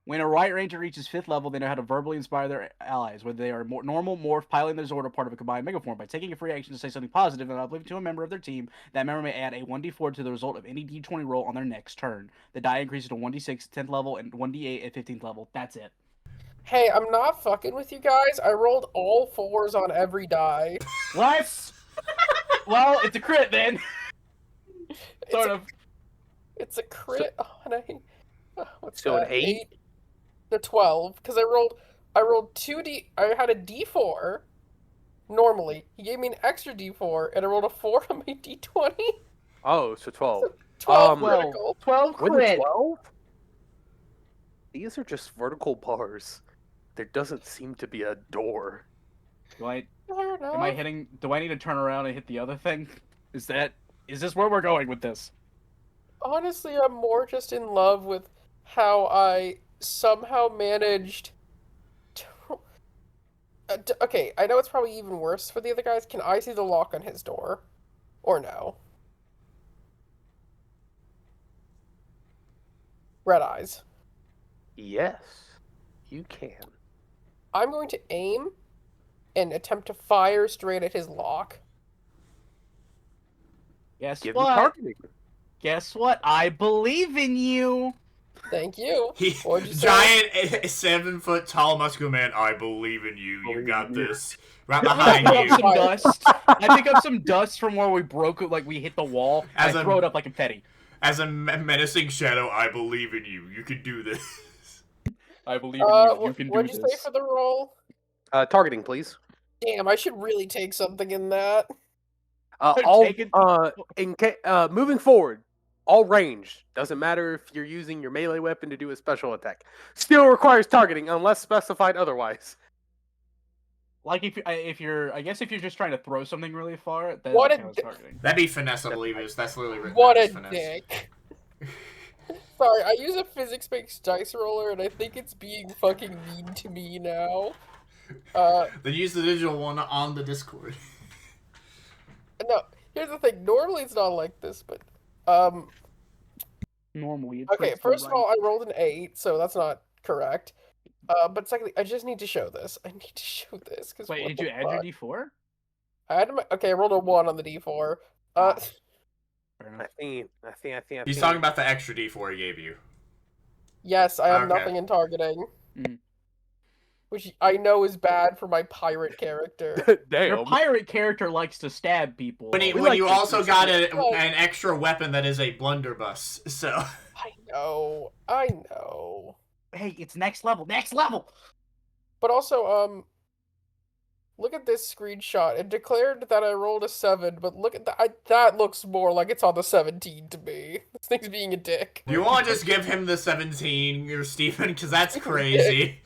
F: When a Riot Ranger reaches 5th level, they know how to verbally inspire their allies, whether they are normal, morph, piloting their Zord, or part of a combined megaform. By taking a free action to say something positive and uplifting to a member of their team, that member may add a 1d4 to the result of any d20 roll on their next turn. The die increases to 1d6 at 10th level and 1d8 at 15th level. That's it.
B: Hey, I'm not fucking with you guys. I rolled all 4s on every die.
F: What? Well, it's a crit then.
B: It's
F: Sort
B: a,
F: of.
B: It's a crit on a... What's
A: So an
B: that?
A: 8?
B: The 12, because I rolled 2d. I had a d4 normally. He gave me an extra d4, and I rolled a 4 on my d20.
A: Oh, so 12.
B: 12
F: Well,
B: critical.
F: 12
A: With a
F: crit.
A: 12? These are just vertical bars. There doesn't seem to be a door.
F: Do I
B: Fair
F: am I
B: enough.
F: hitting? Do I need to turn around and hit the other thing? Is this where we're going with this?
B: Honestly, I'm more just in love with how I somehow managed to... okay, I know it's probably even worse for the other guys. Can I see the lock on his door? Or no? Red eyes.
A: Yes, you can.
B: I'm going to aim and attempt to fire straight at his lock.
F: Guess
A: Give me
F: what?
A: targeting.
F: Guess what? I believe in you.
B: Thank you.
D: He,
B: What'd you say?
D: giant 7-foot tall muscular man. I believe in you. You
A: Believe
D: got
A: in you.
D: this. Right
F: I
D: behind
F: pick up
D: you.
F: some dust. I pick up some dust from where we broke it, like we hit the wall.
D: As
F: I
D: a-
F: throw it up like confetti.
D: As a menacing shadow, I believe in you. You can do this.
F: I believe in you. You can do
B: What'd you say
F: this.
B: for the roll?
A: Targeting, please.
B: Damn, I should really take something in that.
F: Take it.
A: Moving forward, all ranged. Doesn't matter if you're using your melee weapon to do a special attack. Still requires targeting unless specified otherwise.
F: Like if you're, I guess if you're just trying to throw something really far, then
B: What
F: that
B: a
F: counts targeting.
D: That'd be finesse, I believe. That's literally written
B: What
D: down
B: a
D: as finesse.
B: dick. Sorry, I use a physics-based dice roller, and I think it's being fucking mean to me now.
D: Then use the digital one on the Discord.
B: No, here's the thing. Normally it's not like this, but
F: Normally, it
B: okay.
F: takes
B: First
F: the
B: of all, I rolled an 8, so that's not correct. But secondly, I just need to show this. I need to show this because
F: Wait, did you add your D4?
B: I had okay. I rolled a 1 on the d4.
F: Fair enough.
A: I think.
D: He's talking about the extra D4 he gave you.
B: Yes, I have
D: Okay.
B: nothing in targeting,
F: Mhm.
B: which I know is bad for my pirate character.
F: Your
A: Damn.
F: pirate character likes to stab people.
D: When
A: We
D: when
A: like
D: you
A: to
D: also
A: do
D: got
B: something.
D: an extra weapon that is a blunderbuss, so
B: I know.
F: Hey, it's next level. Next level.
B: But also, look at this screenshot. It declared that I rolled a 7, but look at that. That looks more like it's on the 17 to me. This thing's being a dick.
D: do you want to just give him the 17, or Stephen? Because that's crazy.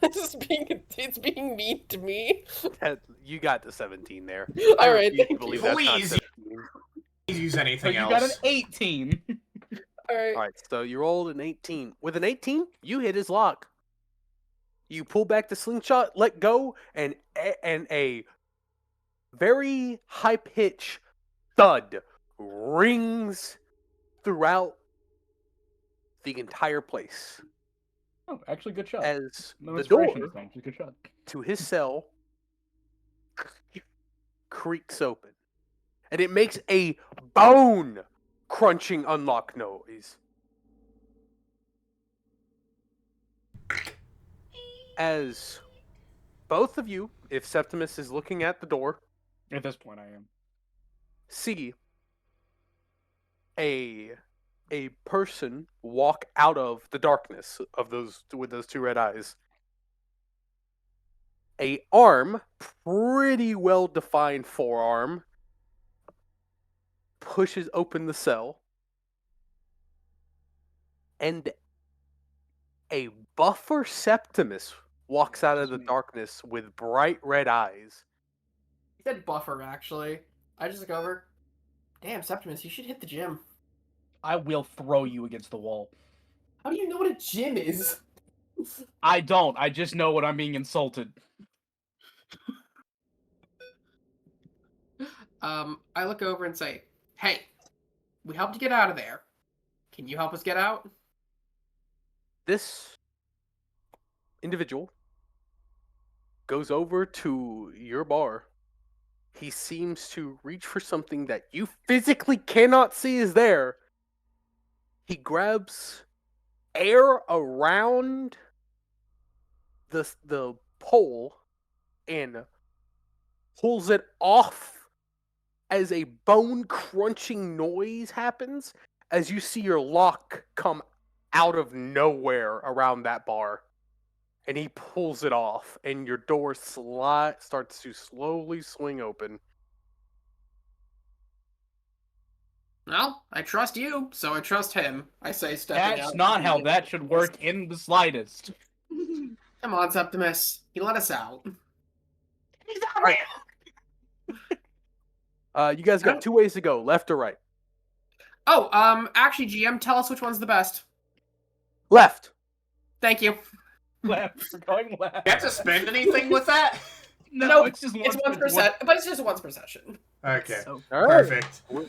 B: It's being mean to me.
A: You got the 17 there.
B: All right,
A: refuse to
B: thank
A: believe
B: you.
A: that's not
D: Please.
A: 17.
D: Please use
F: So
D: anything
F: you
D: else.
F: got an 18.
B: All right.
A: All right, so you rolled an 18. With an 18, you hit his lock. You pull back the slingshot, let go, and a very high pitch thud rings throughout the entire place
F: Oh, actually, good shot.
A: as
F: No
A: the
F: inspiration
A: door
F: this time. Just good shot.
A: to his cell creaks open, and it makes a bone crunching unlock noise. As both of you, if Septimus is looking at the door,
F: At this point, I am.
A: see a person walk out of the darkness of those with those two red eyes. A arm, pretty well defined forearm, pushes open the cell, and a buffer Septimus walks out of the darkness with bright red eyes.
B: He said buffer, actually. I just look over. Damn, Septimus, you should hit the gym.
F: I will throw you against the wall.
B: How do you know what a gym is?
F: I don't. I just know when I'm being insulted.
B: I look over and say, "Hey, we helped you get out of there. Can you help us get out?"
A: This individual goes over to your bar. He seems to reach for something that you physically cannot see is there. He grabs air around the pole and pulls it off as a bone crunching noise happens as you see your lock come out of nowhere around that bar. And he pulls it off, and your door starts to slowly swing open.
B: Well, I trust you, so I trust him. I say, stepping out.
F: That's not how that should work in the slightest.
B: Come on, Septimus. He let us out.
A: You guys got 2 ways to go, left or right.
B: Oh, actually, GM, tell us which one's the best.
A: Left.
B: Thank you.
F: Left. We're going left.
D: You have to spend anything with that?
F: No,
B: Nope,
F: it's just
B: It's once per set, but it's just once per session.
D: Okay,
F: So,
A: All right.
D: perfect.
A: When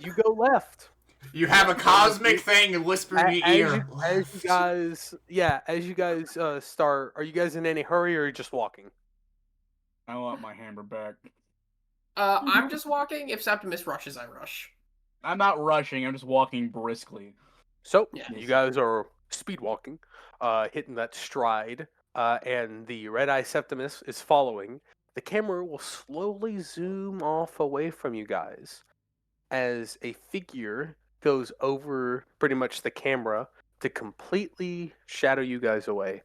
A: you go left.
D: You have a cosmic thing and whisper in your ear.
A: As you guys start, are you guys in any hurry or are you just walking?
F: I want my hammer back.
B: I'm just walking. If Septimus rushes, I rush.
F: I'm not rushing. I'm just walking briskly.
A: So
B: Yes.
A: you guys are speed walking, hitting that stride, and the red-eye Septimus is following. The camera will slowly zoom off away from you guys as a figure goes over pretty much the camera to completely shadow you guys away.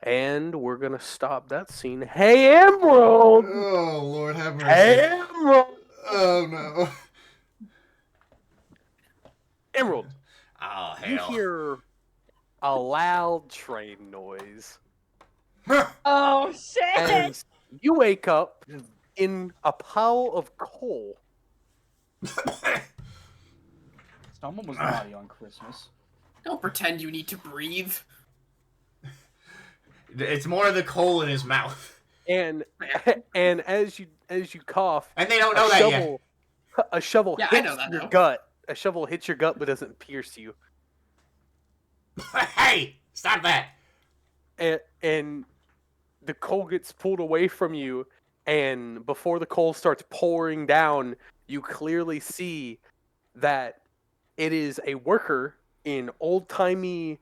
A: And we're gonna stop that scene. Hey, Emerald!
D: Oh, Lord have mercy.
A: Hey, Emerald!
D: Oh, no.
A: Emerald,
D: Oh,
A: you
D: hell.
A: hear a loud train noise
E: Oh shit!
A: as you wake up in a pile of coal.
F: Someone was naughty on Christmas.
B: Don't pretend you need to breathe.
D: It's more of the coal in his mouth.
A: And and as you cough,
D: And they don't know that yet.
A: a shovel
B: Yeah, I
A: hits
B: know that
A: your
B: now.
A: gut. A shovel hits your gut but doesn't pierce you.
D: Hey, stop that.
A: And the coal gets pulled away from you, and before the coal starts pouring down, you clearly see that it is a worker in old-timey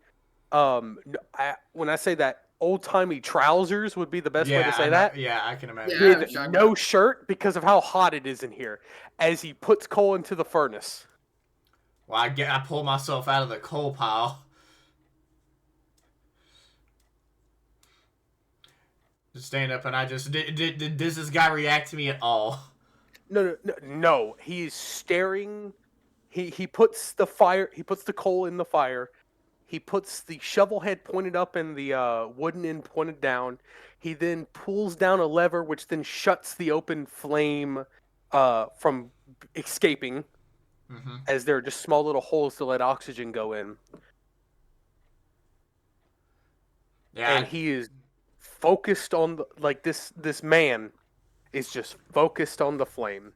A: when I say that, old-timey trousers would be the best way to say that.
D: Yeah, I can imagine.
B: Yeah.
A: With
B: John,
A: no shirt because of how hot it is in here as he puts coal into the furnace.
D: Well, I pull myself out of the coal pile. Just stand up and I just... Does this guy react to me at all?
A: No. He's staring. He puts the fire. He puts the coal in the fire. He puts the shovel head pointed up and the wooden end pointed down. He then pulls down a lever, which then shuts the open flame from escaping,
D: Mm-hmm.
A: as there are just small little holes to let oxygen go in.
D: Yeah,
A: And he is focused on this man is just focused on the flame.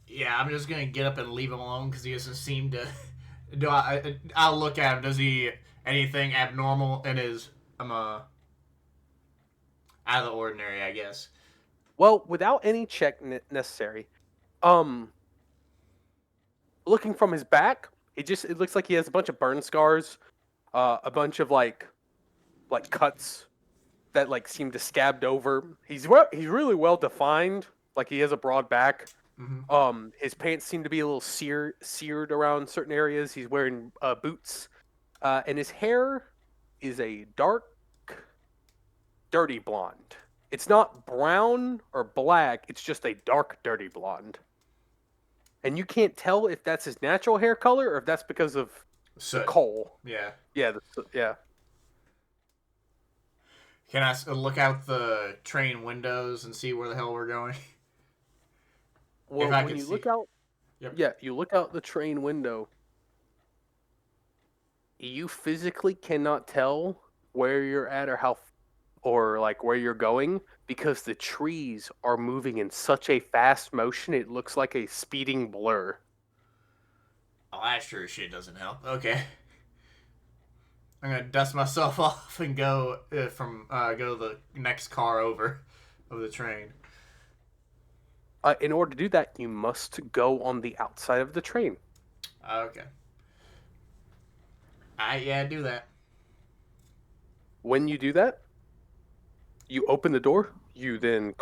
D: yeah, I'm just gonna get up and leave him alone because he doesn't seem to... I'll look at him. Does he... Anything abnormal in his... out of the ordinary, I guess.
A: Well, without any check necessary, looking from his back, it looks like he has a bunch of burn scars, a bunch of like cuts that like seem to scabbed over. He's really well defined. Like he has a broad back.
D: Mm-hmm.
A: His pants seem to be a little seared around certain areas. He's wearing boots, and his hair is a dark, dirty blonde. It's not brown or black. It's just a dark, dirty blonde. And you can't tell if that's his natural hair color or if that's because of
D: So,
A: coal.
D: yeah.
A: Yeah, yeah.
D: Can I look out the train windows and see where the hell we're going?
A: Well,
D: If I
A: when
D: could
A: you
D: see.
A: look out,
D: Yep.
A: yeah, you look out the train window. You physically cannot tell where you're at or like where you're going because the trees are moving in such a fast motion. It looks like a speeding blur.
D: Oh, that sure as shit doesn't help. Okay. I'm gonna dust myself off and go go to the next car over of the train.
A: In order to do that, you must go on the outside of the train.
D: Okay. Yeah, do that.
A: When you do that, you open the door. You then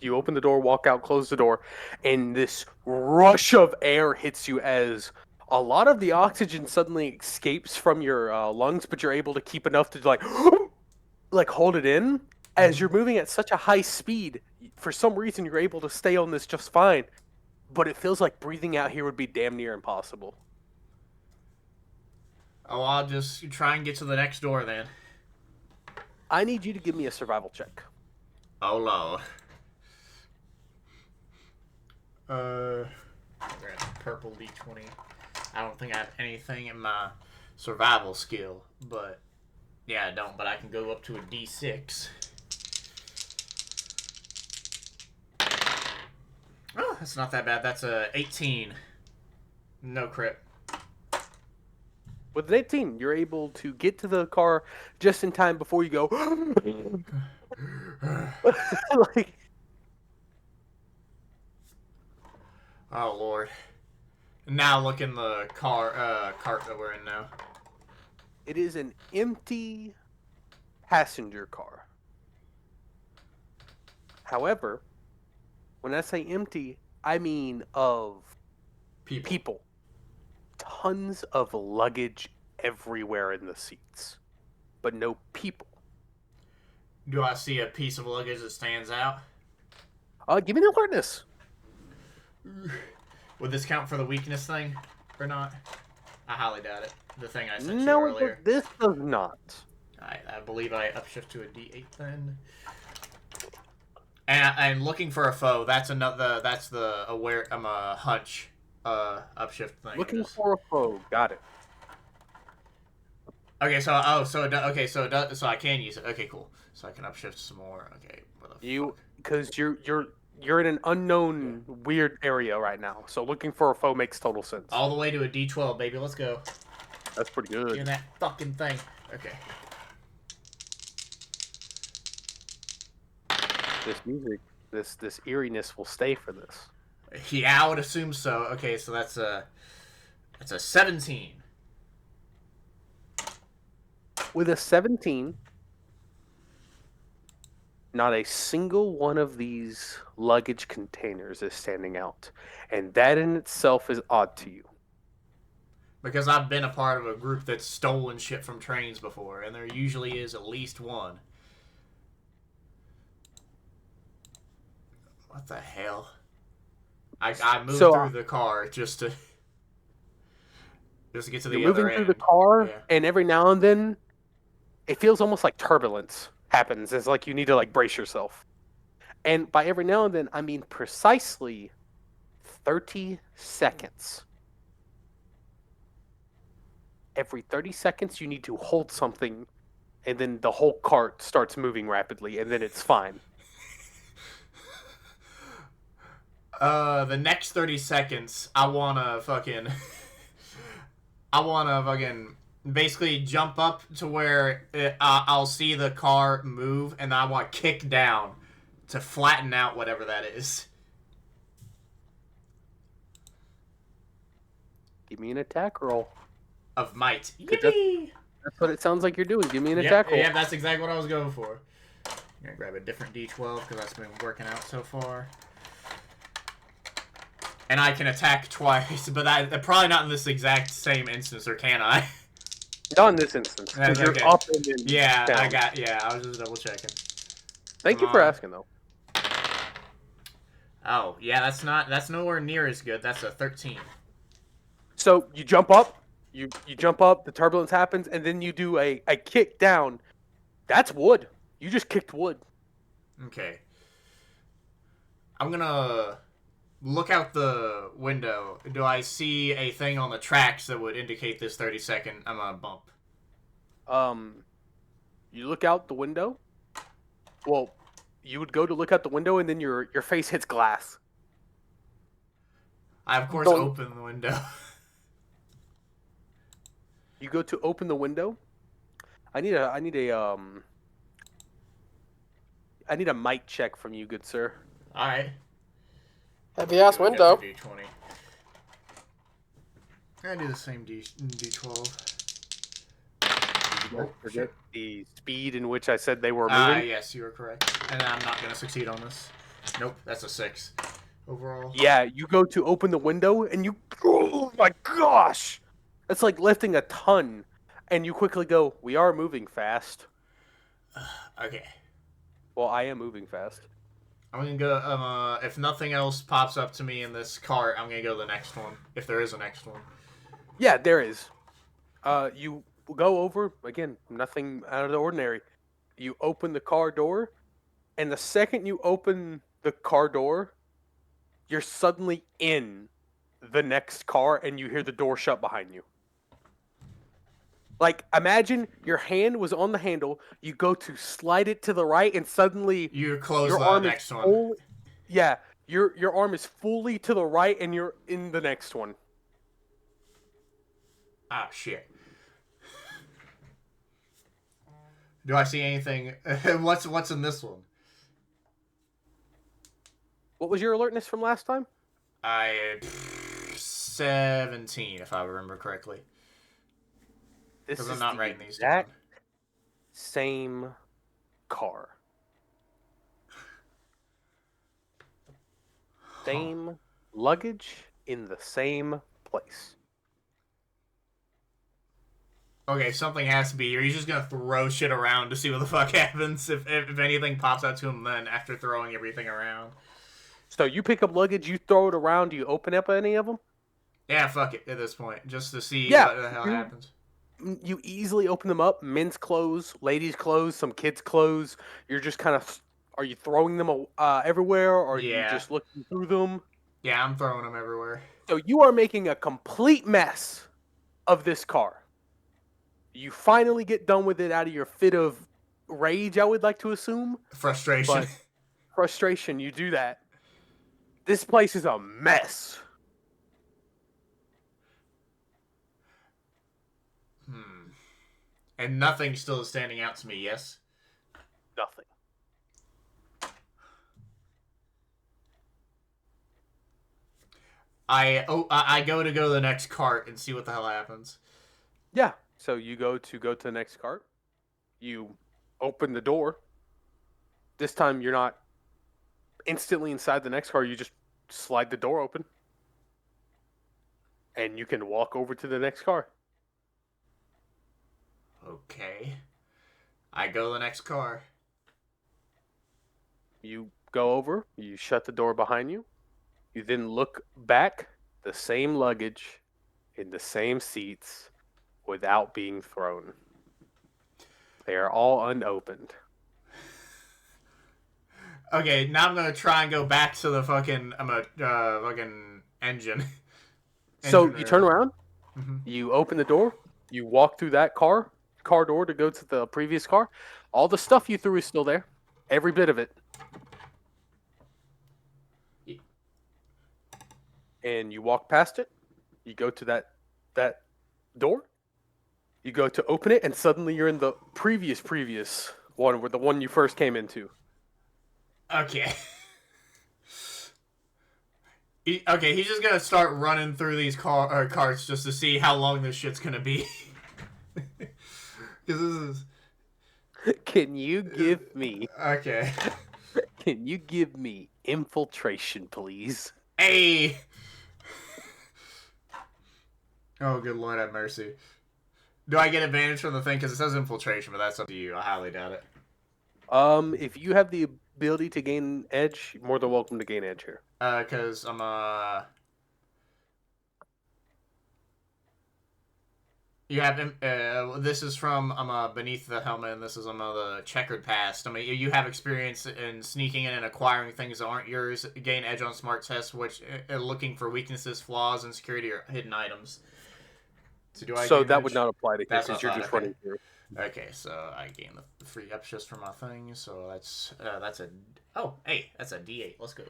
A: you open the door, walk out, close the door, and this rush of air hits you as a lot of the oxygen suddenly escapes from your lungs, but you're able to keep enough to like hold it in. As you're moving at such a high speed, for some reason you're able to stay on this just fine, but it feels like breathing out here would be damn near impossible.
D: Oh, I'll just try and get to the next door then.
A: I need you to give me a survival check.
D: Oh, Lord. Grab purple D20. I don't think I have anything in my survival skill, but yeah, I don't. But I can go up to a D6. Oh, that's not that bad. That's a 18. No crit.
A: With an 18, you're able to get to the car just in time before you go. Like,
D: Oh, Lord. Now look in the cart that we're in now.
A: it is an empty passenger car. However, when I say empty, I mean of people. Tons of luggage everywhere in the seats, but no people.
D: Do I see a piece of luggage that stands out?
A: Give me an alertness.
D: Would this count for the weakness thing or not? I highly doubt it. The thing I sent you
A: No,
D: earlier.
A: this does not.
D: I believe I upshift to a D8 then. And looking for a foe. That's another. That's the aware. I'm a hunch. Upshift thing.
A: Looking for a foe. Got it.
D: Okay, so so I can use it. Okay, cool. So I can upshift some more. Okay, what the fuck?
A: Because you're in an unknown weird area right now. So looking for a foe makes total sense.
D: All the way to a D12, baby. Let's go.
A: That's pretty
D: Give me
A: good.
D: that fucking thing. Okay.
A: This music, this eeriness will stay for this.
D: Yeah, I would assume so. Okay, so that's a 17.
A: With a 17, not a single one of these luggage containers is standing out. And that in itself is odd to you.
D: Because I've been a part of a group that's stolen shit from trains before, and there usually is at least one. What the hell? I moved through the car just to get to the
A: You're
D: other
A: moving
D: end.
A: through the car,
D: Yeah.
A: and every now and then, it feels almost like turbulence happens. It's like you need to brace yourself. And by every now and then, I mean precisely 30 seconds. Every 30 seconds, you need to hold something, and then the whole cart starts moving rapidly, and then it's fine.
D: The next 30 seconds, I wanna fucking basically jump up to where I'll see the car move, and I want to kick down to flatten out whatever that is.
A: Give me an attack roll.
D: Of might.
A: Good, that's-
D: Yippee!
A: That's what it sounds like you're doing. Give me an
D: Yep,
A: attack roll.
D: yeah, that's exactly what I was going for. I'm gonna grab a different D12 because that's been working out so far. And I can attack twice, but probably not in this exact same instance, or can I?
A: Not in this instance.
D: That's
A: Because you're
D: okay.
A: up and then
D: Yeah,
A: down.
D: I was just double checking.
A: Thank you
D: Come
A: for
D: on.
A: asking, though.
D: Oh, yeah, that's nowhere near as good. That's a 13.
A: So you jump up, you jump up, the turbulence happens, and then you do a kick down. That's wood. You just kicked wood.
D: Okay. I'm gonna look out the window. Do I see a thing on the tracks that would indicate this 30-second I'm gonna bump?
A: You look out the window. Well, you would go to look out the window, and then your face hits glass.
D: I, of course,
A: Don't-
D: open the window.
A: You go to open the window, I need a mic check from you, good sir.
D: All right.
B: Heavy ass
D: Go get
B: window.
D: the D20. I do the same D12. Oh,
A: Forget
D: shit.
A: the speed in which I said they were moving.
D: Yes, you are correct. And I'm not gonna succeed on this. Nope, that's a 6 overall.
A: Yeah, you go to open the window and you. Oh my gosh! It's like lifting a ton, and you quickly go. We are moving fast.
D: Okay.
A: Well, I am moving fast.
D: I'm gonna go. If nothing else pops up to me in this cart, I'm gonna go to the next one. If there is a next one.
A: Yeah, there is. You go over again. Nothing out of the ordinary. You open the car door, and the second you open the car door, you're suddenly in the next car, and you hear the door shut behind you. Like, imagine your hand was on the handle. You go to slide it to the right, and suddenly
D: You close
A: your
D: the
A: arm
D: next
A: is
D: one.
A: full. Yeah, your arm is fully to the right, and you're in the next one.
D: Ah, shit. Do I see anything? What's in this one?
A: What was your alertness from last time?
D: 17, if I remember correctly.
A: This
D: Because
A: is
D: I'm not
A: the
D: writing these
A: exact
D: down.
A: same car. Same luggage in the same place.
D: Okay, something has to be. Or he's just gonna throw shit around to see what the fuck happens if anything pops out to him then after throwing everything around.
A: So you pick up luggage, you throw it around, do you open up any of them?
D: Yeah, fuck it at this point, just to see
A: Yeah,
D: what the hell
A: you-
D: happens.
A: You easily open them up. Men's clothes, ladies' clothes, some kids' clothes. You're just kind of. Are you throwing them everywhere, or are you
D: Yeah.
A: just looking through them?
D: Yeah, I'm throwing them everywhere.
A: So you are making a complete mess of this car. You finally get done with it out of your fit of rage, I would like to assume.
D: Frustration.
A: But frustration, you do that. This place is a mess.
D: And nothing still is standing out to me, yes?
A: Nothing.
D: I go to the next cart and see what the hell happens.
A: Yeah. So you go to the next cart. You open the door. This time you're not instantly inside the next car. You just slide the door open. And you can walk over to the next car.
D: Okay. I go to the next car.
A: You go over. You shut the door behind you. You then look back. The same luggage in the same seats without being thrown. They are all unopened.
D: Okay, now I'm gonna try and go back to the fucking fucking engine.
A: So
D: Engine
A: you turn
D: room.
A: around,
D: Mhm.
A: you open the door, you walk through that car door to go to the previous car. All the stuff you threw is still there. Every bit of it.
D: Yeah.
A: And you walk past it. You go to that door. You go to open it, and suddenly you're in the previous one, where the one you first came into.
D: Okay. Okay, he's just gonna start running through these carts just to see how long this shit's gonna be. Because this is
A: Can you give me?
D: okay.
A: Can you give me infiltration, please?
D: Hey. Oh, good Lord, have mercy. Do I get advantage from the thing? Because it says infiltration, but that's up to you. I highly doubt it.
A: If you have the ability to gain edge, you're more than welcome to gain edge here.
D: Because I'm You have this is from Beneath the Helmet, and this is the Checkered Past. I mean, you have experience in sneaking in and acquiring things that aren't yours. Gain edge on smart tests, which looking for weaknesses, flaws, insecurity, or hidden items. So do I?
A: So
D: gain
A: that
D: edge?
A: would not apply to you
D: That's
A: because
D: what
A: you're
D: I
A: just
D: thought,
A: running through.
D: Okay, so I gain the free ups just for my thing. So that's a that's a D8. Let's go.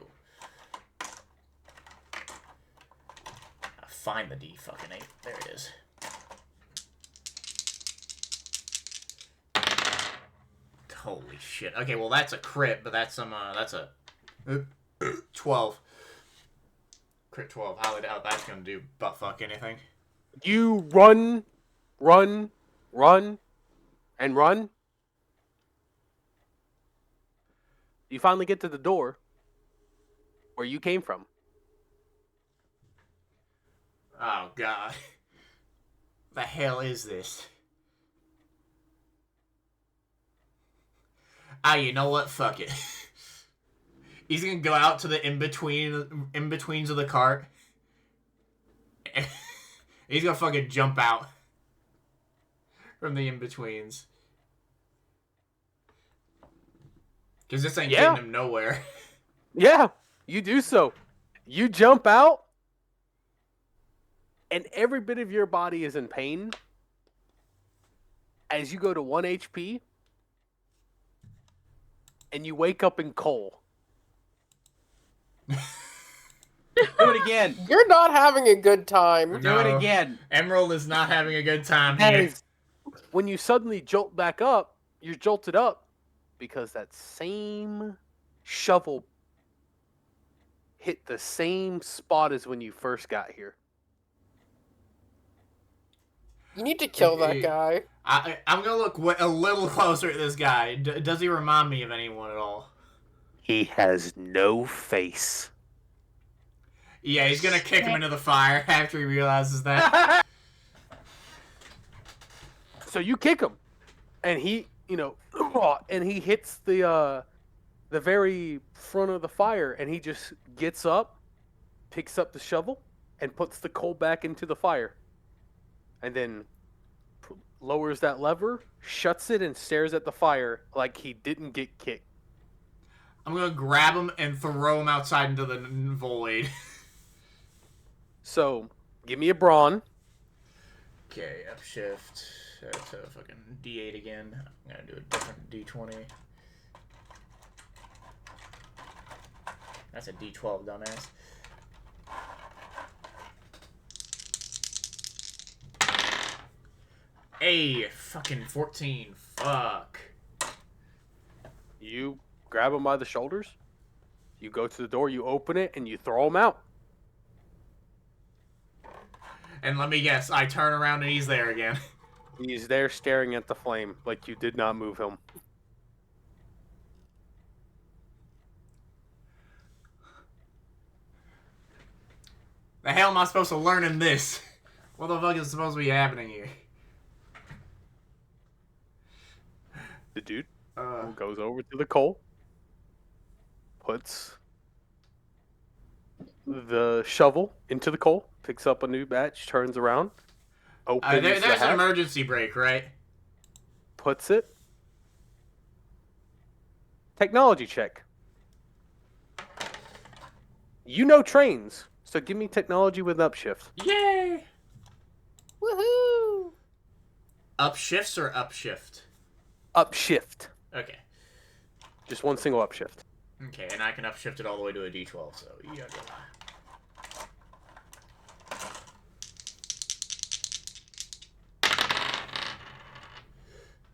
D: Find the D fucking 8. There it is. Holy shit. Okay, well that's a crit, but that's that's a 12. Crit 12. Highly doubt that's gonna do butt fuck anything.
A: You run, run, run, and run. You finally get to the door where you came from.
D: Oh god. The hell is this? Ah, you know what? Fuck it. He's gonna go out to the in-betweens of the cart. He's gonna fucking jump out from the in-betweens. Because this ain't getting him nowhere.
A: Yeah, you do so. You jump out, and every bit of your body is in pain. As you go to 1 HP, and you wake up in coal.
F: Do it again.
B: You're not having a good time.
F: Do it again.
D: Emerald is not having a good time here.
A: As when you suddenly jolt back up, you're jolted up because that same shovel hit the same spot as when you first got here.
B: You need to kill that guy.
D: I'm gonna look a little closer at this guy. Does he remind me of anyone at all?
A: He has no face.
D: Yeah, he's gonna kick him into the fire after he realizes that.
A: So you kick him, and he, and he hits the very front of the fire, and he just gets up, picks up the shovel, and puts the coal back into the fire, and then lowers that lever, shuts it, and stares at the fire like he didn't get kicked.
D: I'm gonna grab him and throw him outside into the void.
A: So, give me a brawn.
D: Okay, upshift. That's a fucking D8 again. I'm gonna do a different D20. That's a D12, dumbass. Hey, fucking 14. Fuck.
A: You grab him by the shoulders. You go to the door, you open it, and you throw him out.
D: And let me guess, I turn around and he's there again.
A: He's there staring at the flame like you did not move him.
D: The hell am I supposed to learn in this? What the fuck is supposed to be happening here?
A: The dude goes over to the coal, puts the shovel into the coal, picks up a new batch, turns around, opens
D: there's
A: the
D: an
A: hatch,
D: emergency brake, right?
A: puts it. Technology check. You know trains, so give me technology with upshift.
D: Yay!
B: Woohoo!
D: Upshifts or upshift?
A: Upshift.
D: Okay.
A: Just one single upshift.
D: Okay, and I can upshift it all the way to a D12, so you gotta go.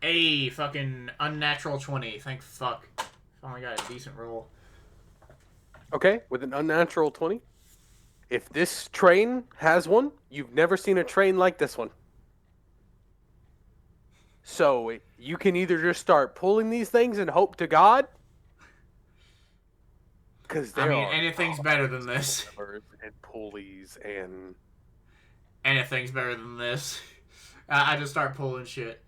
D: Hey, fucking unnatural 20. Thank fuck. Finally got a decent roll.
A: Okay, with an unnatural 20. If this train has one, you've never seen a train like this one. So you can either just start pulling these things and hope to God, because
D: I mean, anything's better than this.
A: And pulleys and
D: Anything's better than this. I just start pulling shit.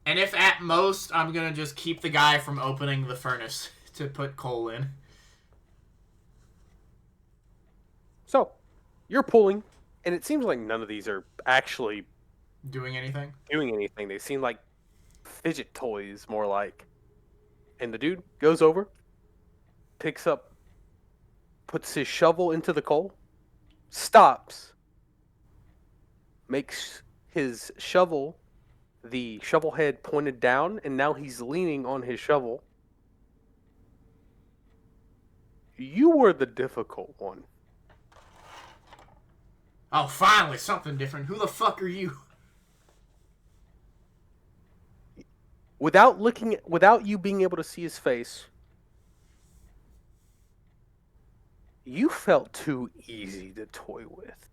D: And if at most, I'm gonna just keep the guy from opening the furnace to put coal in.
A: So you're pulling, and it seems like none of these are actually
D: Doing anything?
A: doing anything. They seem like fidget toys, more like. And the dude goes over, picks up, puts his shovel into the coal, stops, makes his shovel, the shovel head pointed down, and now he's leaning on his shovel. You were the difficult one.
D: Oh, finally, something different. Who the fuck are you?
A: without you being able to see his face, you felt too easy to toy with.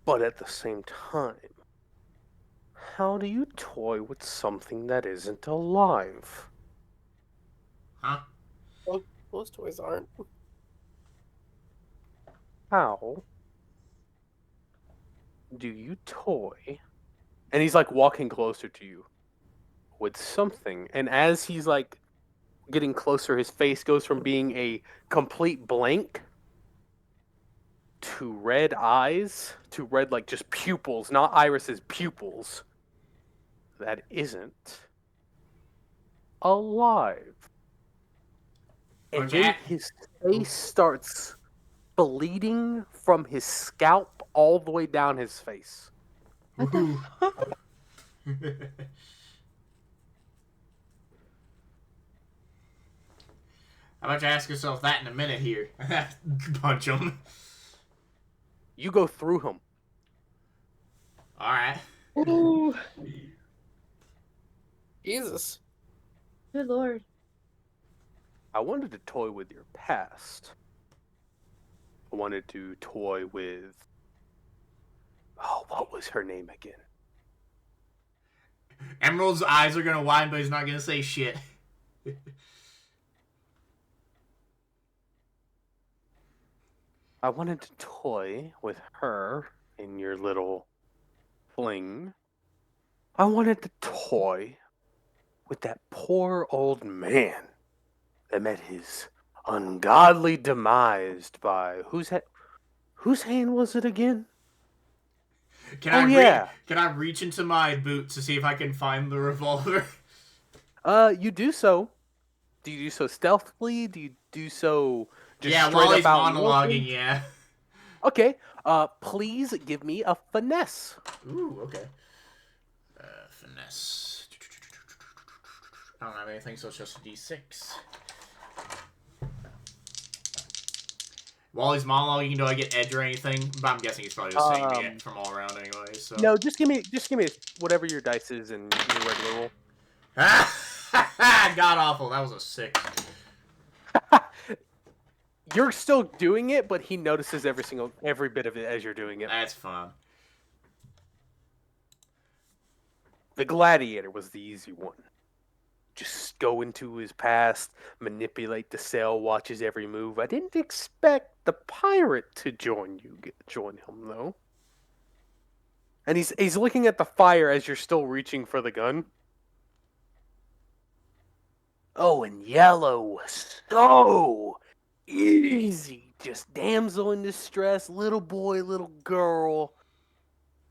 A: But at the same time, how do you toy with something that isn't alive?
D: Huh?
B: Those toys aren't.
A: How do you toy? And he's like walking closer to you with something. And as he's like getting closer, his face goes from being a complete blank to red eyes, to red, like just pupils, not irises, pupils. That isn't alive. And
D: Okay.
A: then his face starts bleeding from his scalp all the way down his face.
D: Woohoo. How about you ask yourself that in a minute here? Punch him.
A: You go through him.
D: Alright.
B: Ooh. Jesus.
E: Good lord.
A: I wanted to toy with your past. I wanted to toy with... Oh, what was her name again?
D: Emerald's eyes are gonna widen, but he's not gonna say shit.
A: I wanted to toy with her in your little fling. I wanted to toy with that poor old man that met his ungodly demise by whose hand was it again?
D: Can
A: Oh, yeah.
D: Can I reach into my boot to see if I can find the revolver?
A: You do so. Do you do so stealthily? Do you do so just
D: yeah,
A: straight
D: while
A: up
D: he's
A: out
D: monologuing,
A: looking?
D: yeah.
A: Okay. Please give me a finesse.
D: Ooh, okay. Finesse. I don't have anything, so it's just a d6. While he's monologuing, do I get edge or anything? But I'm guessing he's probably just saying it from all around anyway, so...
A: No, just give me whatever your dice is in your regular roll.
D: God awful, that was a 6.
A: You're still doing it, but he notices every bit of it as you're doing it.
D: That's fun.
A: The gladiator was the easy one. Just go into his past, manipulate the cell, watch his every move. I didn't expect the pirate to join him though. And he's looking at the fire as you're still reaching for the gun. Oh, and yellow was so easy. Just damsel in distress, little boy, little girl.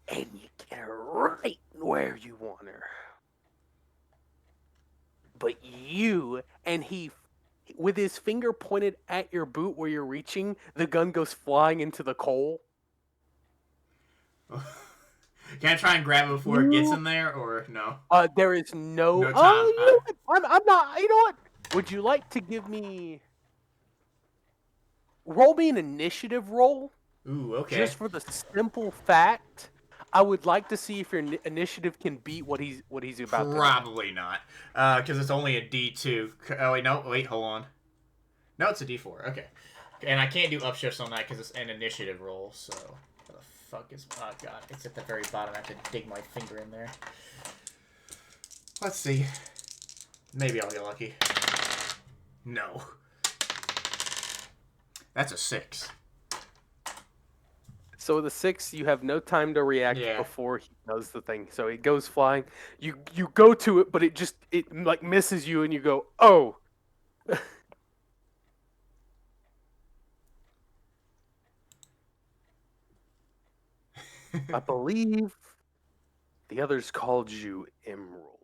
A: And you get her right where you want her. But you, and he, with his finger pointed at your boot where you're reaching, the gun goes flying into the coal.
D: Can I try and grab it before it gets in there, or no?
A: There is no...
D: No time.
A: Oh, you know what? I'm not... You know what? Would you like to give me... Roll me an initiative roll?
D: Ooh, okay.
A: Just for the simple fact, I would like to see if your initiative can beat what he's about to do.
D: Probably not, because it's only a D2. Oh wait, no, wait, hold on. No, it's a D4. Okay, and I can't do upshifts on that because it's an initiative roll. So, what the fuck is? Oh god, it's at the very bottom. I have to dig my finger in there. Let's see. Maybe I'll get lucky. No. That's a 6.
A: So with a 6, you have no time to react
D: Yeah.
A: before he does the thing. So it goes flying. You go to it, but it like misses you, and you go, oh. I believe the others called you Emerald.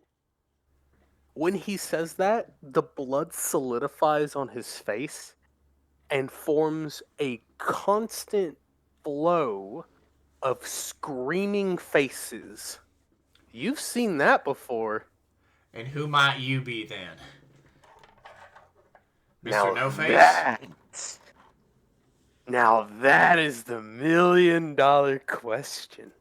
A: When he says that, the blood solidifies on his face and forms a constant flow of screaming faces. You've seen that before.
D: And who might you be then? Mr.
A: Now
D: No Face?
A: Now that is the $1 million question.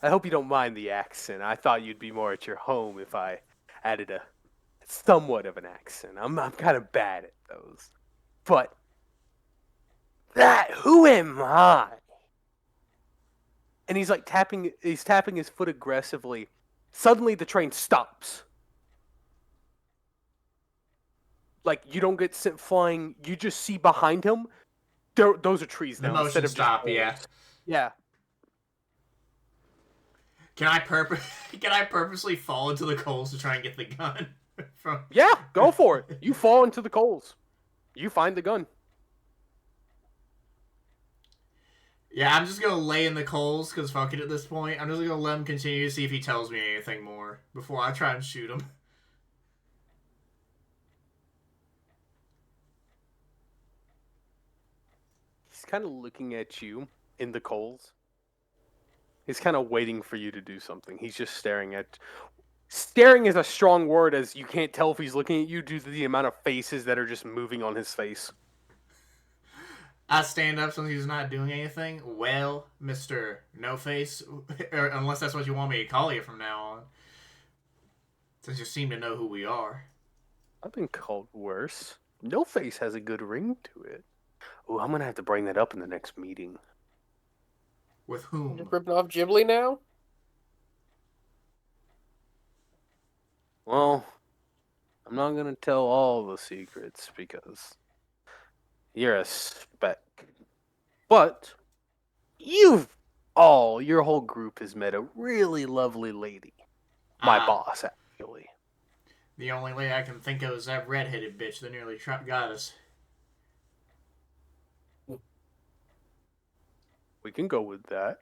A: I hope you don't mind the accent. I thought you'd be more at your home if I added a somewhat of an accent. I'm kind of bad at those. But who am I? And he's like tapping his foot aggressively. Suddenly the train stops. Like, you don't get sent flying, you just see behind him, those are trees
D: The
A: now
D: motion
A: instead of
D: stop,
A: just
D: yeah.
A: poles. Yeah.
D: Can I purposely fall into the coals to try and get the gun?
A: Yeah, go for it. You fall into the coals. You find the gun.
D: Yeah, I'm just gonna lay in the coals, because fuck it at this point. I'm just gonna let him continue to see if he tells me anything more before I try and shoot him.
A: He's kind of looking at you in the coals. He's kind of waiting for you to do something. He's just staring at... Staring is a strong word, as you can't tell if he's looking at you due to the amount of faces that are just moving on his face.
D: I stand up since he's not doing anything. Well, Mr. No Face, or unless that's what you want me to call you from now on. Since you seem to know who we are.
A: I've been called worse. No Face has a good ring to it. Oh, I'm gonna have to bring that up in the next meeting.
D: With whom?
B: You're ripping off Ghibli now?
A: Well, I'm not gonna tell all the secrets because you're a spec. But your whole group has met a really lovely lady. My boss, actually.
D: The only lady I can think of is that redheaded bitch that nearly got us.
A: We can go with that.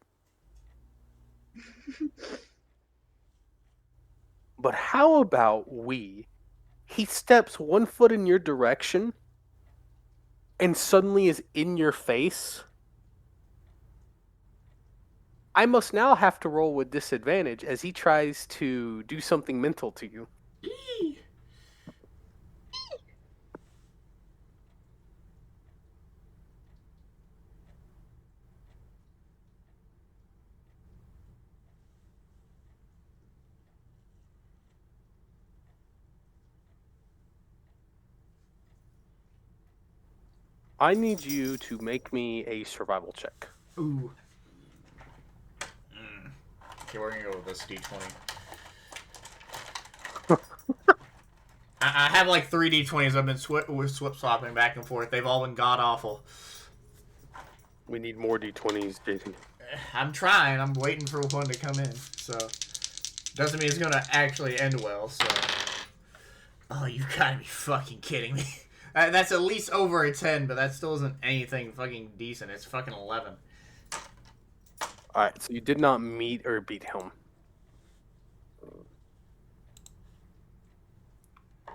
A: But how about he steps 1 foot in your direction and suddenly is in your face? I must now have to roll with disadvantage as he tries to do something mental to you.
D: Eee.
A: I need you to make me a survival check.
D: Ooh. Okay, we're gonna go with this D20. I have like 3 D20s. I've been swip swapping back and forth. They've all been god awful.
A: We need more D20s, JT.
D: I'm trying. I'm waiting for one to come in. So doesn't mean it's gonna actually end well. So. Oh, you gotta be fucking kidding me. That's at least over a 10, but that still isn't anything fucking decent. It's fucking 11.
A: Alright, so you did not meet or beat him.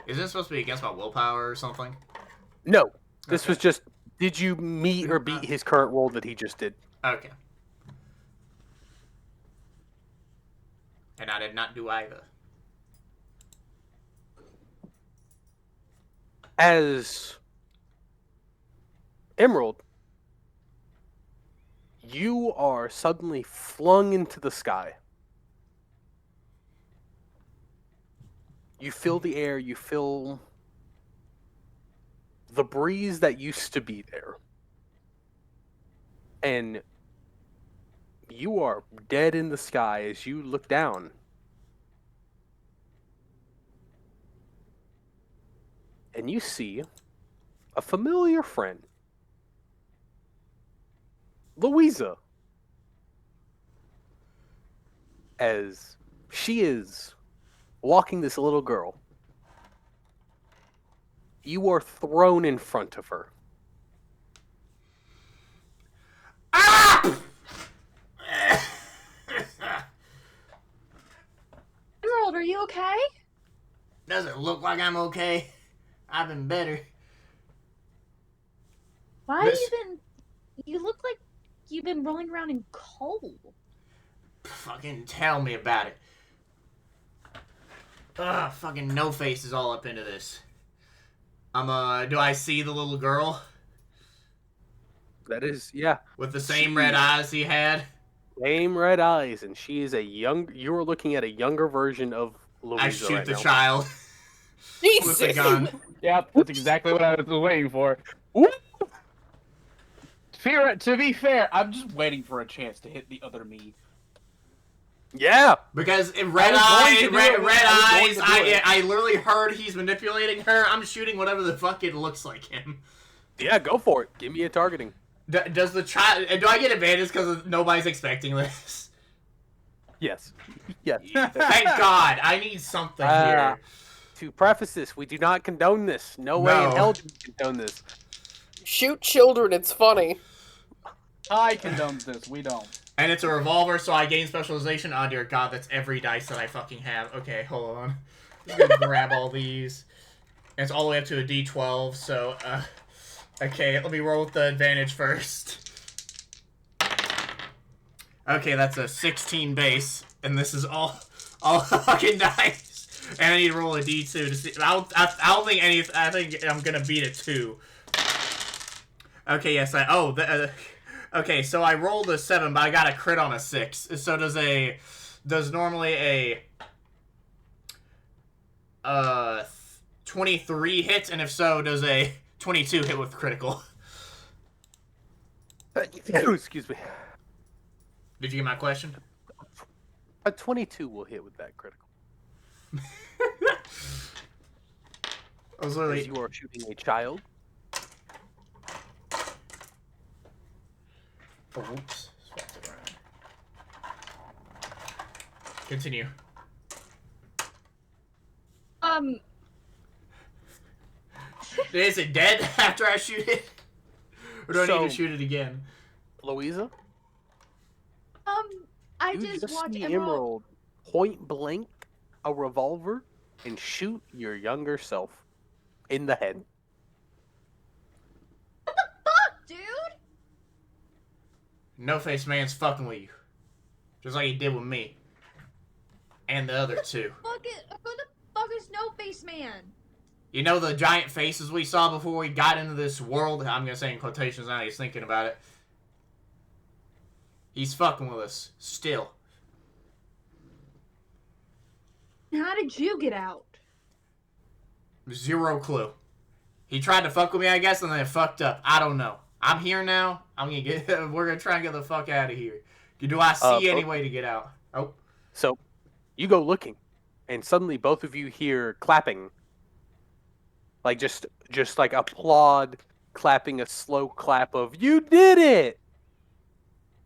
D: Is this supposed to be against my willpower or something?
A: No. This
D: Okay.
A: was just, did you meet or beat his current roll that he just did?
D: Okay. And I did not do either.
A: As Emerald, you are suddenly flung into the sky. You feel the air, you feel the breeze that used to be there. And you are dead in the sky as you look down. And you see a familiar friend, Louisa, as she is walking this little girl. You are thrown in front of her.
D: Ah!
E: Emerald, are you okay?
D: Doesn't look like I'm okay. I've been better.
E: Why
D: Miss-
E: have you been? You look like you've been rolling around in coal.
D: Fucking tell me about it. Ugh, fucking No Face is all up into this. Do I see the little girl
A: That is, yeah.
D: with the same red eyes he had?
A: same red eyes, and she is you are looking at a younger version of Louisa
D: I shoot
A: right
D: the
A: now.
D: child with the gun.
F: Yep, that's exactly what I was waiting for. To be fair, I'm just waiting for a chance to hit the other me.
A: Yeah.
D: Because in
F: I was going to do
D: red
F: it. I was
D: eyes,
F: going to do it.
D: I literally heard he's manipulating her. I'm shooting whatever the fuck it looks like him.
A: Yeah, go for it. Give me a targeting.
D: Does the child? Do I get advantage because nobody's expecting this?
A: Yes. Yes.
D: Thank God. I need something
A: Ah.
D: here.
A: To preface this, we do not condone this. No way in
D: No.
A: hell do we condone this.
B: Shoot children, it's funny.
F: I condone this. We don't.
D: And it's a revolver, so I gain specialization. Oh dear God, that's every dice that I fucking have. Okay, hold on. I'm gonna grab all these. And it's all the way up to a D12. So, okay, let me roll with the advantage first. Okay, that's a 16 base, and this is all fucking dice. And I need to roll a D2 to see. I don't think any. I think I'm gonna beat a 2. Okay, yes, okay, so I rolled a 7, but I got a crit on a 6. So does normally a 23 hit, and if so, does a 22 hit with critical?
A: Excuse me.
D: Did you get my question?
A: A 22 will hit with that critical.
D: I was
A: As
D: literally.
A: you are shooting a child.
D: Oh, whoops. Swapped it around. Continue. Is it dead after I shoot it? Or do I need
A: So-
D: to shoot it again?
A: Louisa,
E: I
A: you
E: just
A: just
E: watched
A: see
E: Emerald.
A: Emerald point blank a revolver and shoot your younger self in the head.
E: Fuck, dude!
D: No Face Man's fucking with you. Just like he did with me. And the other two.
E: Fuck it. Who the fuck is No Face Man?
D: You know the giant faces we saw before we got into this world? I'm gonna say in quotations now, he's thinking about it. He's fucking with us. Still.
E: How did you get out?
D: Zero clue. He tried to fuck with me, I guess, and then it fucked up. I don't know. I'm here now. We're gonna try and get the fuck out of here. Do I see any way to get out? Oh.
A: So, you go looking, and suddenly both of you hear clapping. Like just like applaud, clapping a slow clap of "You did it!"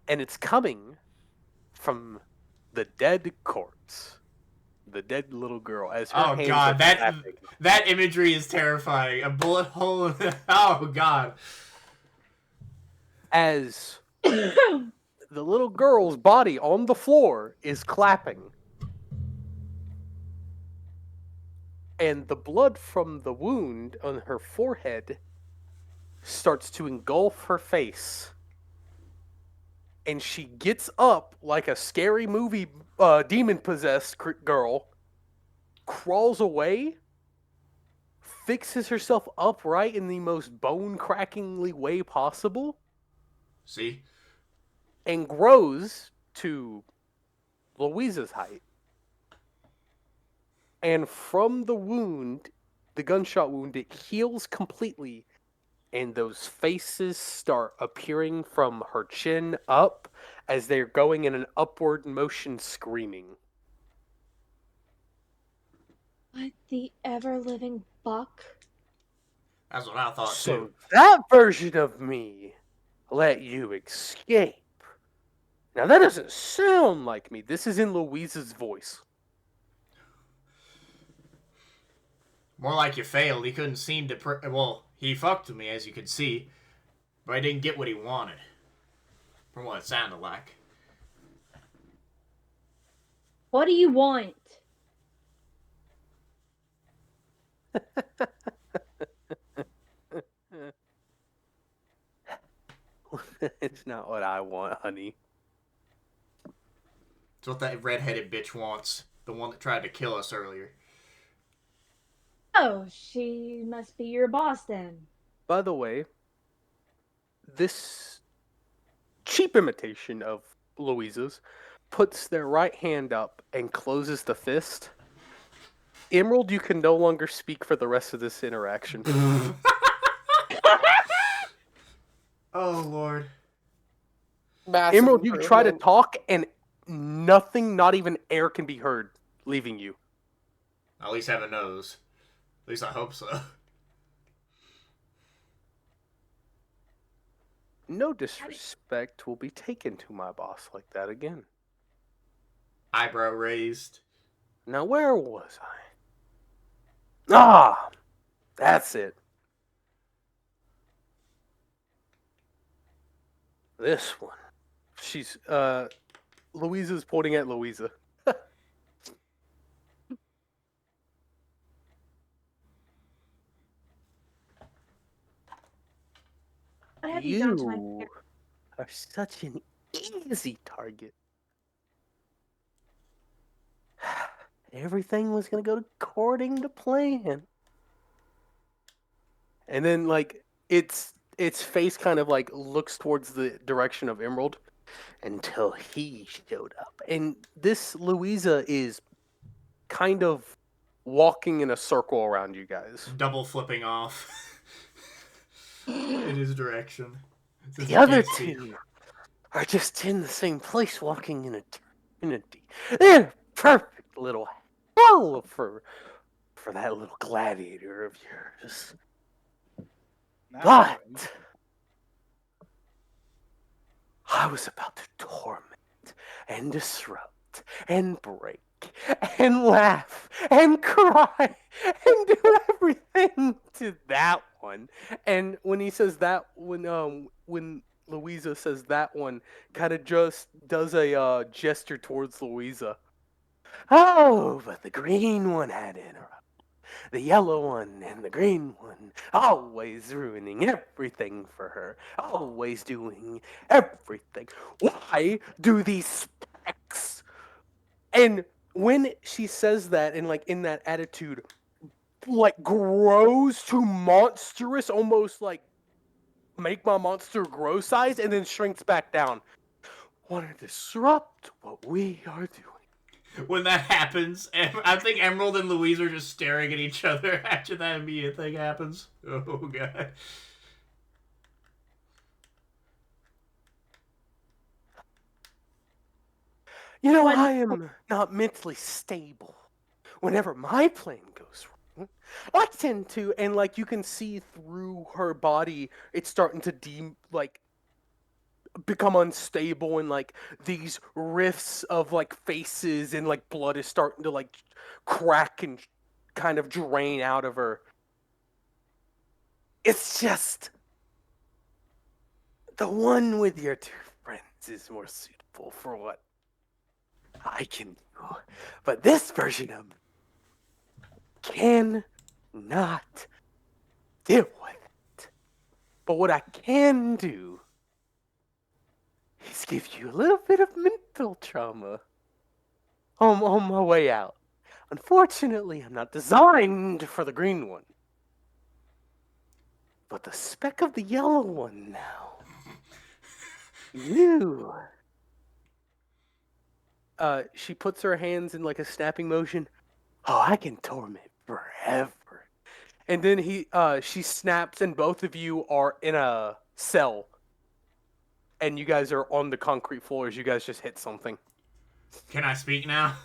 A: And it's coming from the dead corpse, the dead little girl. As her
D: Oh
A: hands
D: God,
A: are
D: that
A: clapping.
D: that imagery is terrifying. A bullet hole. Oh God.
A: As the little girl's body on the floor is clapping. And the blood from the wound on her forehead starts to engulf her face. And she gets up like a scary movie demon-possessed girl, crawls away, fixes herself upright in the most bone-crackingly way possible,
D: See?
A: and grows to Louisa's height. And from the wound, the gunshot wound, it heals completely, and those faces start appearing from her chin up as they're going in an upward motion, screaming.
E: What the ever-living fuck?
D: That's what I thought
A: So
D: too.
A: that version of me let you escape. Now that doesn't sound like me. This is in Louisa's voice.
D: More like you failed. He couldn't seem to. Well, he fucked with me, as you could see, but I didn't get what he wanted. From what it sounded like.
E: What do you want?
A: It's not what I want, honey.
D: It's what that redheaded bitch wants. The one that tried to kill us earlier.
E: Oh, she must be your boss then.
A: By the way, this cheap imitation of Louisa's, puts their right hand up and closes the fist. Emerald, you can no longer speak for the rest of this interaction.
D: Oh Lord.
B: Massive
A: Emerald, you try to
B: improvement.
A: talk and nothing, not even air, can be heard leaving you.
D: At least have a nose. At least I hope so.
A: No disrespect will be taken to my boss like that again.
D: Eyebrow raised.
A: Now, where was I? Ah, that's it. This one. She's, Louisa's pointing at Louisa.
E: What have you done to my
A: You are such an easy target. Everything was gonna go according to plan. And then, like, its face kind of like looks towards the direction of Emerald until he showed up. And this Louisa is kind of walking in a circle around you guys.
D: Double flipping off. In his direction. Since
A: The
D: he
A: other
D: can't see.
A: two are just in the same place, walking in eternity. They're a perfect little hell for that little gladiator of yours. But I was about to torment and disrupt and break and laugh and cry and do everything to that one. And when he says that, when Louisa says that one, kind of just does a gesture towards Louisa. Oh, but the green one had interrupted. The yellow one and the green one, always ruining everything for her, always doing everything. Why do these specs? And when she says that, and like in that attitude, like grows to monstrous, almost like make my monster grow size, and then shrinks back down. Want to disrupt what we are doing.
D: When that happens, I think Emerald and Louise are just staring at each other after that immediate thing happens. Oh, God.
A: You know,
E: When-
A: I am not mentally stable. Whenever my plan goes wrong, I tend to, and like you can see through her body, it's starting to become unstable, and like these rifts of like faces and like blood is starting to like crack and kind of drain out of her. It's just the one with your two friends is more suitable for what I can do. But this version of me cannot deal with it. But what I can do is give you a little bit of mental trauma on my way out. Unfortunately, I'm not designed for the green one. But the speck of the yellow one now. You. She puts her hands in like a snapping motion. Oh, I can torment forever. And then she snaps, and both of you are in a cell. And you guys are on the concrete floors. You guys just hit something.
D: Can I speak now?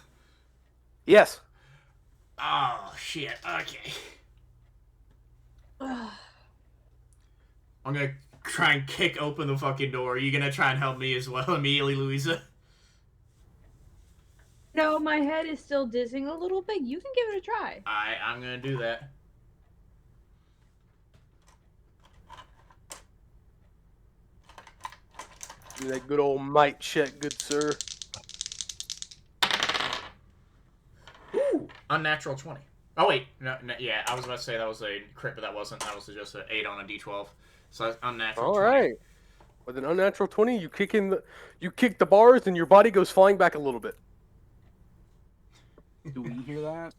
A: Yes.
D: Oh, shit. Okay. I'm gonna try and kick open the fucking door. Are you gonna try and help me as well immediately, Louisa?
E: No, my head is still dizzying a little bit. You can give it a try.
D: I'm gonna do that.
A: Do that good old might check, good sir.
D: Ooh, unnatural 20. Oh, wait. No, yeah, I was about to say that was a crit, but that wasn't. That was just an 8 on a d12. So that's unnatural 20.
A: All right. With an unnatural 20, you kick the bars, and your body goes flying back a little bit.
F: Do we hear that?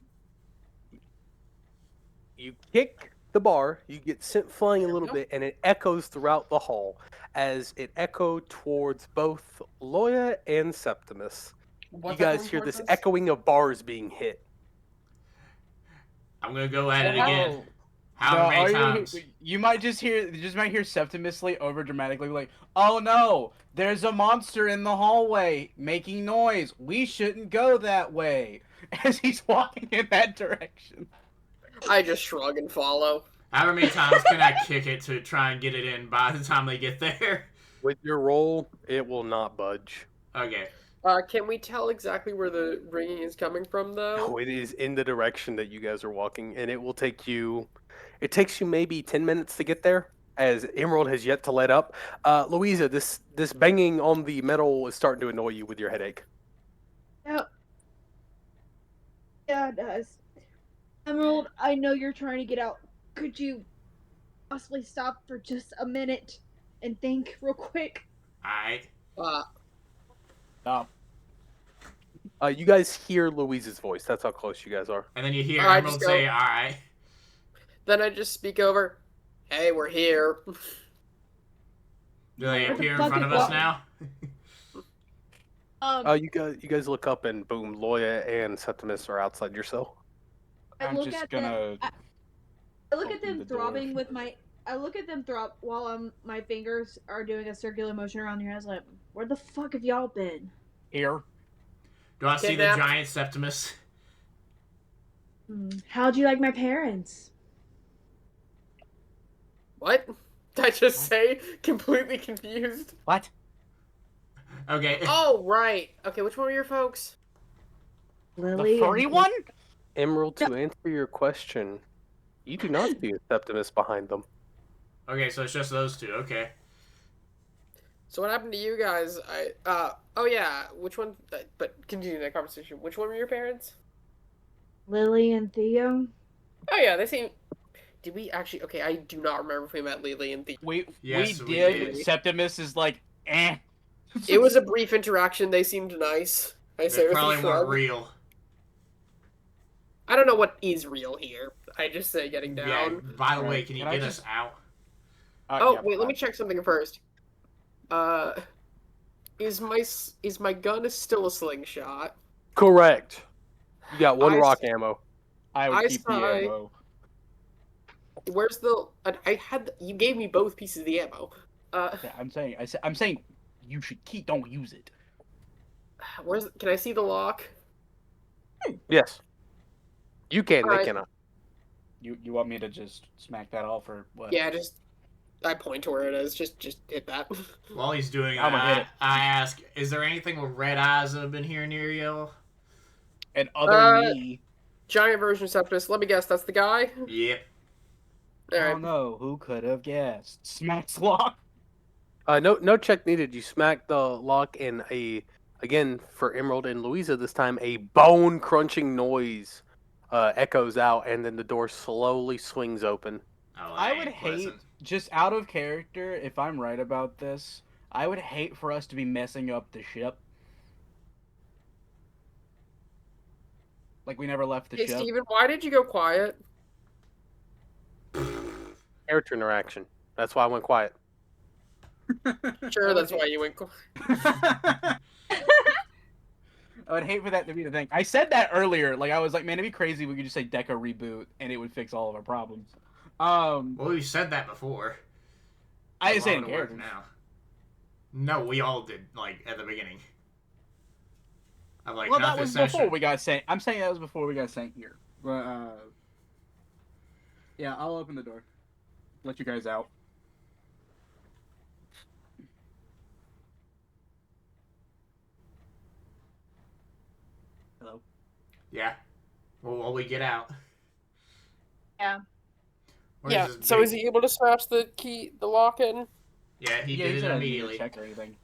A: You kick the bar, you get sent flying a
B: There we
A: little
B: go.
A: bit, and it echoes throughout the hall as it echoed towards both Loya and Septimus.
B: What's
A: you guys
B: echoing
A: hear
B: towards
A: this
B: us?
A: echoing of bars being hit.
D: I'm gonna go at it
B: Oh,
D: again.
F: No,
D: How many
F: all
D: times?
F: you might just hear Septimus over dramatically like, "Oh no, there's a monster in the hallway making noise. We shouldn't go that way." As he's walking in that direction.
B: I just shrug and follow.
D: How many times can I kick it to try and get it in by the time they get there?
A: With your roll, it will not budge.
D: Okay.
B: Can we tell exactly where the ringing is coming from, though?
A: Oh, it is in the direction that you guys are walking, and it will take you. It takes you maybe 10 minutes to get there, as Emerald has yet to let up. Louisa, this banging on the metal is starting to annoy you with your headache.
E: Yep. Yeah, it does. Emerald, I know you're trying to get out. Could you possibly stop for just a minute and think real quick?
D: Alright.
F: Stop.
A: You guys hear Louisa's voice. That's how close you guys are.
D: And then you hear
B: Alright,
D: Emerald
B: just go.
D: say, alright.
B: Then I just speak over. Hey, we're here.
D: Do they
E: What the
D: appear in
E: fuck
D: front
E: is
D: of us
E: that?
D: now?
A: You guys look up, and boom, Loya and Septimus are outside your cell.
F: I'm
E: look
F: just
E: at them-
F: gonna.
E: I look at
F: Open
E: them
F: the door.
E: throbbing with my. I look at them throb while my fingers are doing a circular motion around here. I was like, "Where the fuck have y'all been?"
F: Here.
D: Do I see the
B: Kidnapped.
D: giant Septimus?
E: How'd you like my parents?
B: What? Did I just say? Completely confused.
F: What?
D: Okay.
B: Oh, right. Okay, which one were your folks?
E: Lily.
F: The furry
E: and-
F: one?
A: Emerald, to answer your question, you do not see a Septimus behind them.
D: Okay, so it's just those two. Okay.
B: So what happened to you guys? Oh yeah, which one? But continue that conversation. Which one were your parents?
E: Lily and Theo.
B: Oh yeah, they seem. Did we actually? Okay, I do not remember if we met Lily and Theo.
D: Yes,
F: we
D: we
F: did.
B: did.
F: Septimus is like, eh.
B: It was a brief interaction. They seemed nice. I say
D: They
B: with a
D: probably weren't
B: shrug.
D: real.
B: I don't know what is real here. I just say getting
D: Yeah.
B: down.
D: By the way,
F: Alright,
D: can you
F: can I
D: get
F: just-
D: us out?
B: Oh
F: Yeah,
B: wait, let me check something first. Is my gun still a slingshot?
A: Correct. You got one
B: I
A: rock
B: s-
A: ammo.
F: I would
B: I
F: keep the
B: saw-
F: ammo.
B: Where's the? I had. You gave me both pieces of the ammo.
F: Yeah, I'm saying you should don't use it.
B: Where's? Can I see the lock?
A: Yes. You can, they
B: Alright.
A: cannot.
F: You want me to just smack that off or what?
B: Yeah, just. I point to where it is. Just hit that.
D: While he's doing
F: I'ma hit
D: that,
F: it.
D: I ask, is there anything with red eyes that have been here near you?
F: And other me.
B: Giant version of Septimus. Let me guess. That's the guy.
D: Yep.
F: I
B: All right.
F: don't know. Who could have guessed? Smacks lock.
A: No check needed. You smack the lock, and again for Emerald and Louisa this time, a bone crunching noise echoes out, and then the door slowly swings open.
D: Oh,
F: I
D: that
F: would
D: ain't
F: hate,
D: pleasant.
F: just out of character, if I'm right about this, I would hate for us to be messing up the ship. Like we never left the
B: Hey,
F: ship.
B: Steven, why did you go quiet?
A: Character interaction. That's why I went quiet.
B: Sure, that's why you went quiet.
F: I would hate for that to be the thing. I said that earlier. Like I was like, man, it'd be crazy if we could just say Deca reboot and it would fix all of our problems.
D: Well, we said that before.
F: I
D: A
F: didn't say
D: lot
F: in
D: of work
F: character.
D: now. No, we all did, like, at the beginning. I'm like,
F: Well,
D: not
F: that was
D: this
F: before
D: session.
F: we got sent. I'm saying that was before we got sent here. But yeah, I'll open the door. Let you guys out. Hello.
D: Yeah. Well, while we get out.
E: Yeah.
D: Where's
B: Yeah.
D: this
B: So
D: big-
B: is he able to smash the lock in?
D: Yeah, he
F: Yeah,
D: did
F: said
D: it
F: I didn't need to
D: immediately.
F: check or anything.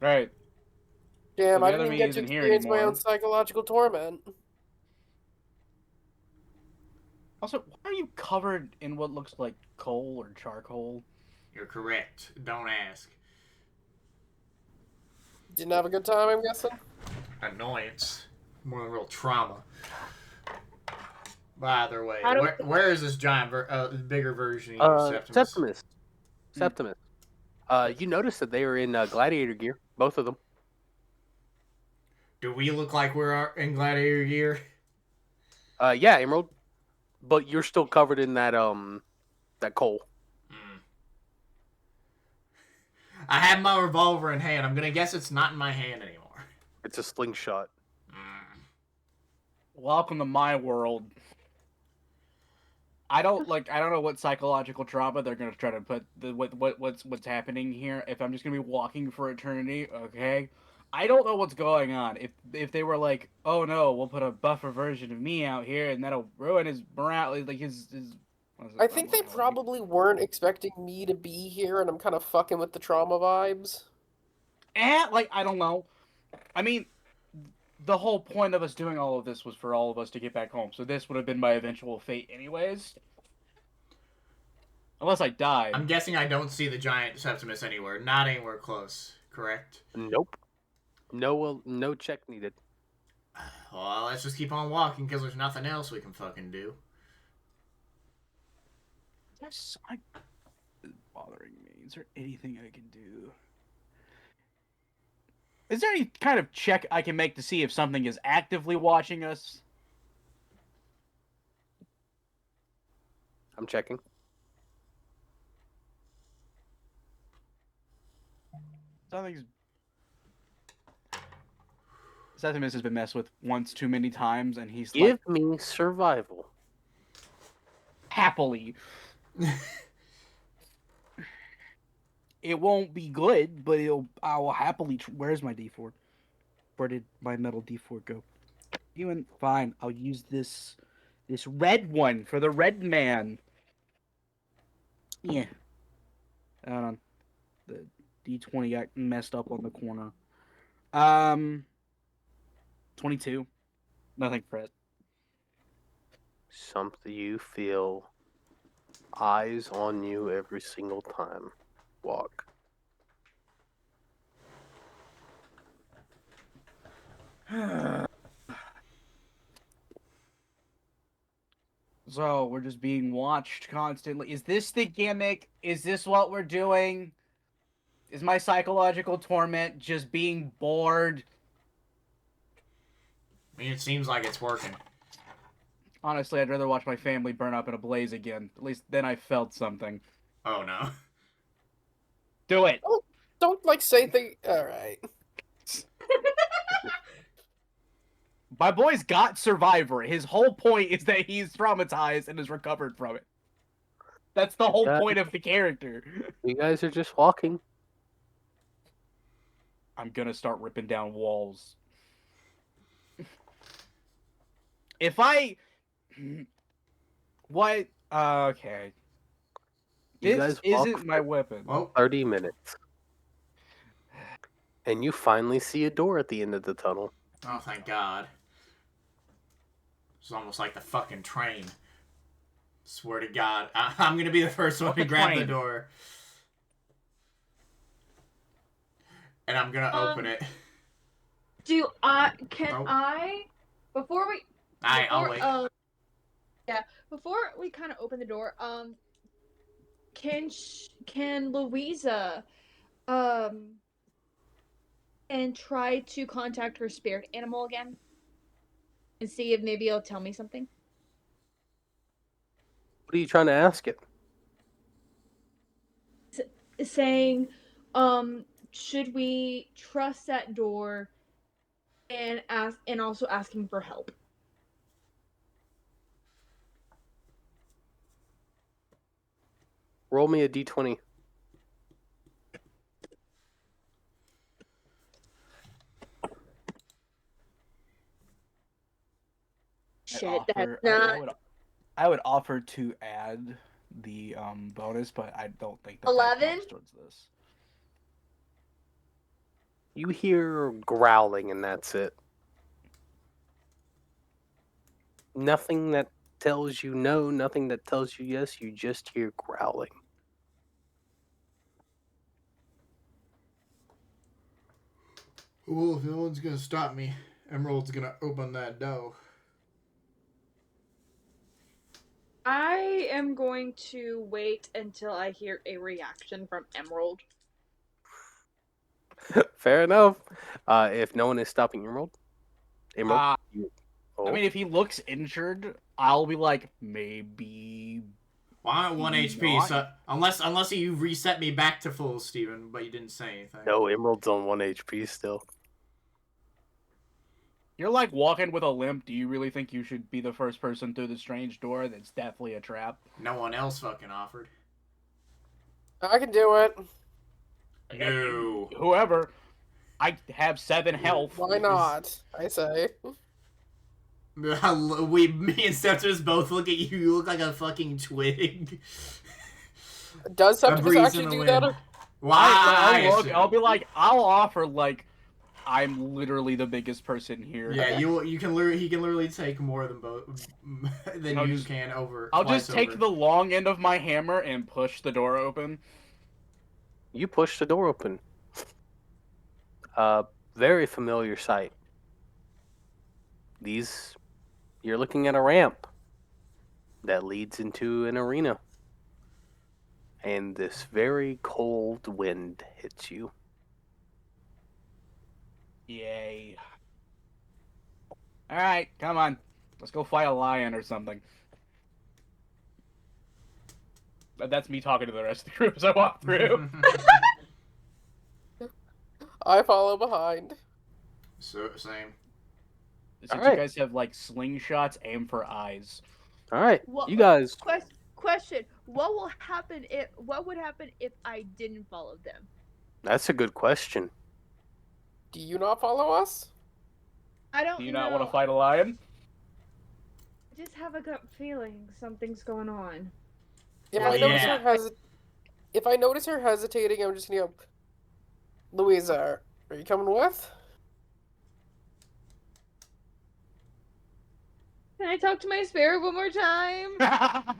F: Right.
B: Damn,
F: So
B: I
F: the
B: didn't
F: other
B: even
F: me
B: get to
F: isn't here
B: experience my
F: anymore.
B: own psychological torment.
F: Also, why are you covered in what looks like coal or charcoal?
D: You're correct. Don't ask.
B: Didn't have a good time, I'm guessing.
D: annoyance more than real trauma. By either way,
E: How do
D: where is this giant, bigger version of you, Septimus?
A: Septimus.
F: Hmm.
A: Septimus. You notice that they are in gladiator gear, both of them.
D: Do we look like we're in gladiator gear?
A: Yeah, Emerald. But you're still covered in that coal.
D: Mm. I have my revolver in hand. I'm gonna guess it's not in my hand anymore.
A: It's a slingshot.
D: Mm.
F: Welcome to my world. I don't know what psychological trauma they're gonna try to put what's happening here. If I'm just gonna be walking for eternity, okay. I don't know what's going on. If they were like, oh no, we'll put a buffer version of me out here and that'll ruin his morale, like his. What is it?
B: I think they probably weren't expecting me to be here, and I'm kind of fucking with the trauma vibes.
F: Like I don't know. I mean, the whole point of us doing all of this was for all of us to get back home. So this would have been my eventual fate, anyways. Unless I died.
D: I'm guessing I don't see the giant Septimus anywhere. Not anywhere close. Correct?
A: Nope. No check needed.
D: Well, let's just keep on walking because there's nothing else we can fucking do.
F: Yes, it's bothering me. Is there anything I can do? Is there any kind of check I can make to see if something is actively watching us?
A: I'm checking.
F: Septimus has been messed with once too many times, and he's
A: Give
F: like,
A: me survival.
F: happily. It won't be good, but I will happily. Where's my D4? Where did my metal D4 go? Even fine. I'll use this red one for the red man. Yeah. Hold on. The D20 got messed up on the corner. 22. Nothing for it.
A: Something you feel eyes on you every single time. Walk.
F: So we're just being watched constantly. Is this the gimmick? Is this what we're doing? Is my psychological torment just being bored?
D: I mean, it seems like it's working.
F: Honestly, I'd rather watch my family burn up in a blaze again. At least then I felt something.
D: Oh no.
F: Do it!
B: Don't like say things. All right.
F: My boy's got Survivor. His whole point is that he's traumatized and has recovered from it. That's the whole point of the character.
A: You guys are just walking.
F: I'm gonna start ripping down walls. If I... What? Okay.
A: You
F: This
A: guys walk
F: isn't my weapon.
D: Well,
A: 30 minutes. And you finally see a door at the end of the tunnel.
D: oh thank God. It's almost like the fucking train. Swear to God, I'm gonna be the first one to grab the
F: train.
D: door, and I'm gonna open it.
E: Do I can
D: Oh.
E: I before we
D: I'll wait.
E: before we kind of open the door, can Louisa and try to contact her spirit animal again and see if maybe it'll tell me something?
A: What are you trying to ask it?
E: Saying, should we trust that door and also asking for help?
A: Roll me a d20.
E: Shit, that's not
F: I would offer to add the bonus, but I don't think that
E: 11?
F: that counts towards this.
A: You hear growling, and that's it. Nothing that tells you no, nothing that tells you yes. You just hear growling.
D: Well, if no one's gonna stop me, Emerald's gonna open that door.
G: I am going to wait until I hear a reaction from Emerald.
A: Fair enough. If no one is stopping Emerald,
F: I
A: oh,
F: mean, if he looks injured, I'll be like, maybe.
D: Well, I'm at 1 HP,
F: Not-
D: so unless you reset me back to full, Steven, but you didn't say anything.
A: no, Emerald's on 1 HP still.
F: You're like walking with a limp. Do you really think you should be the first person through the strange door? That's definitely a trap.
D: No one else fucking offered.
B: I can do it.
D: No.
F: Whoever. I have 7 health.
B: Why not? I say.
D: Me and Scepters both look at you. You look like a fucking twig.
B: Does
D: A
B: Septicus
D: breeze in
B: actually
D: the
B: do
D: wind.
B: that?
D: Why?
F: I'll be like, I'll offer like, I'm literally the biggest person here.
D: Yeah, you can literally he can literally take more than both than
F: I'll
D: you
F: just-
D: can over.
F: I'll
D: twice
F: just take
D: over.
F: the long end of my hammer and push the door open.
A: You push the door open. Very familiar sight. You're looking at a ramp that leads into an arena. And this very cold wind hits you.
F: Yay. Alright, come on. Let's go fight a lion or something. That's me talking to the rest of the group as I walk through.
B: I follow behind.
D: So same.
F: Since
A: Alright.
F: you guys have like slingshots, aim for eyes.
A: Alright,
E: What-
A: you guys.
E: Question: What would happen if I didn't follow them?
A: That's a good question.
B: Do you not follow us?
E: I don't
F: Do you
E: know.
F: not want to fight a lion?
G: I just have a gut feeling something's going on.
B: If
D: Well,
B: I notice
D: yeah.
B: her if I notice her hesitating, I'm just gonna go, Louisa, are you coming with?
G: Can I talk to my spirit one more time?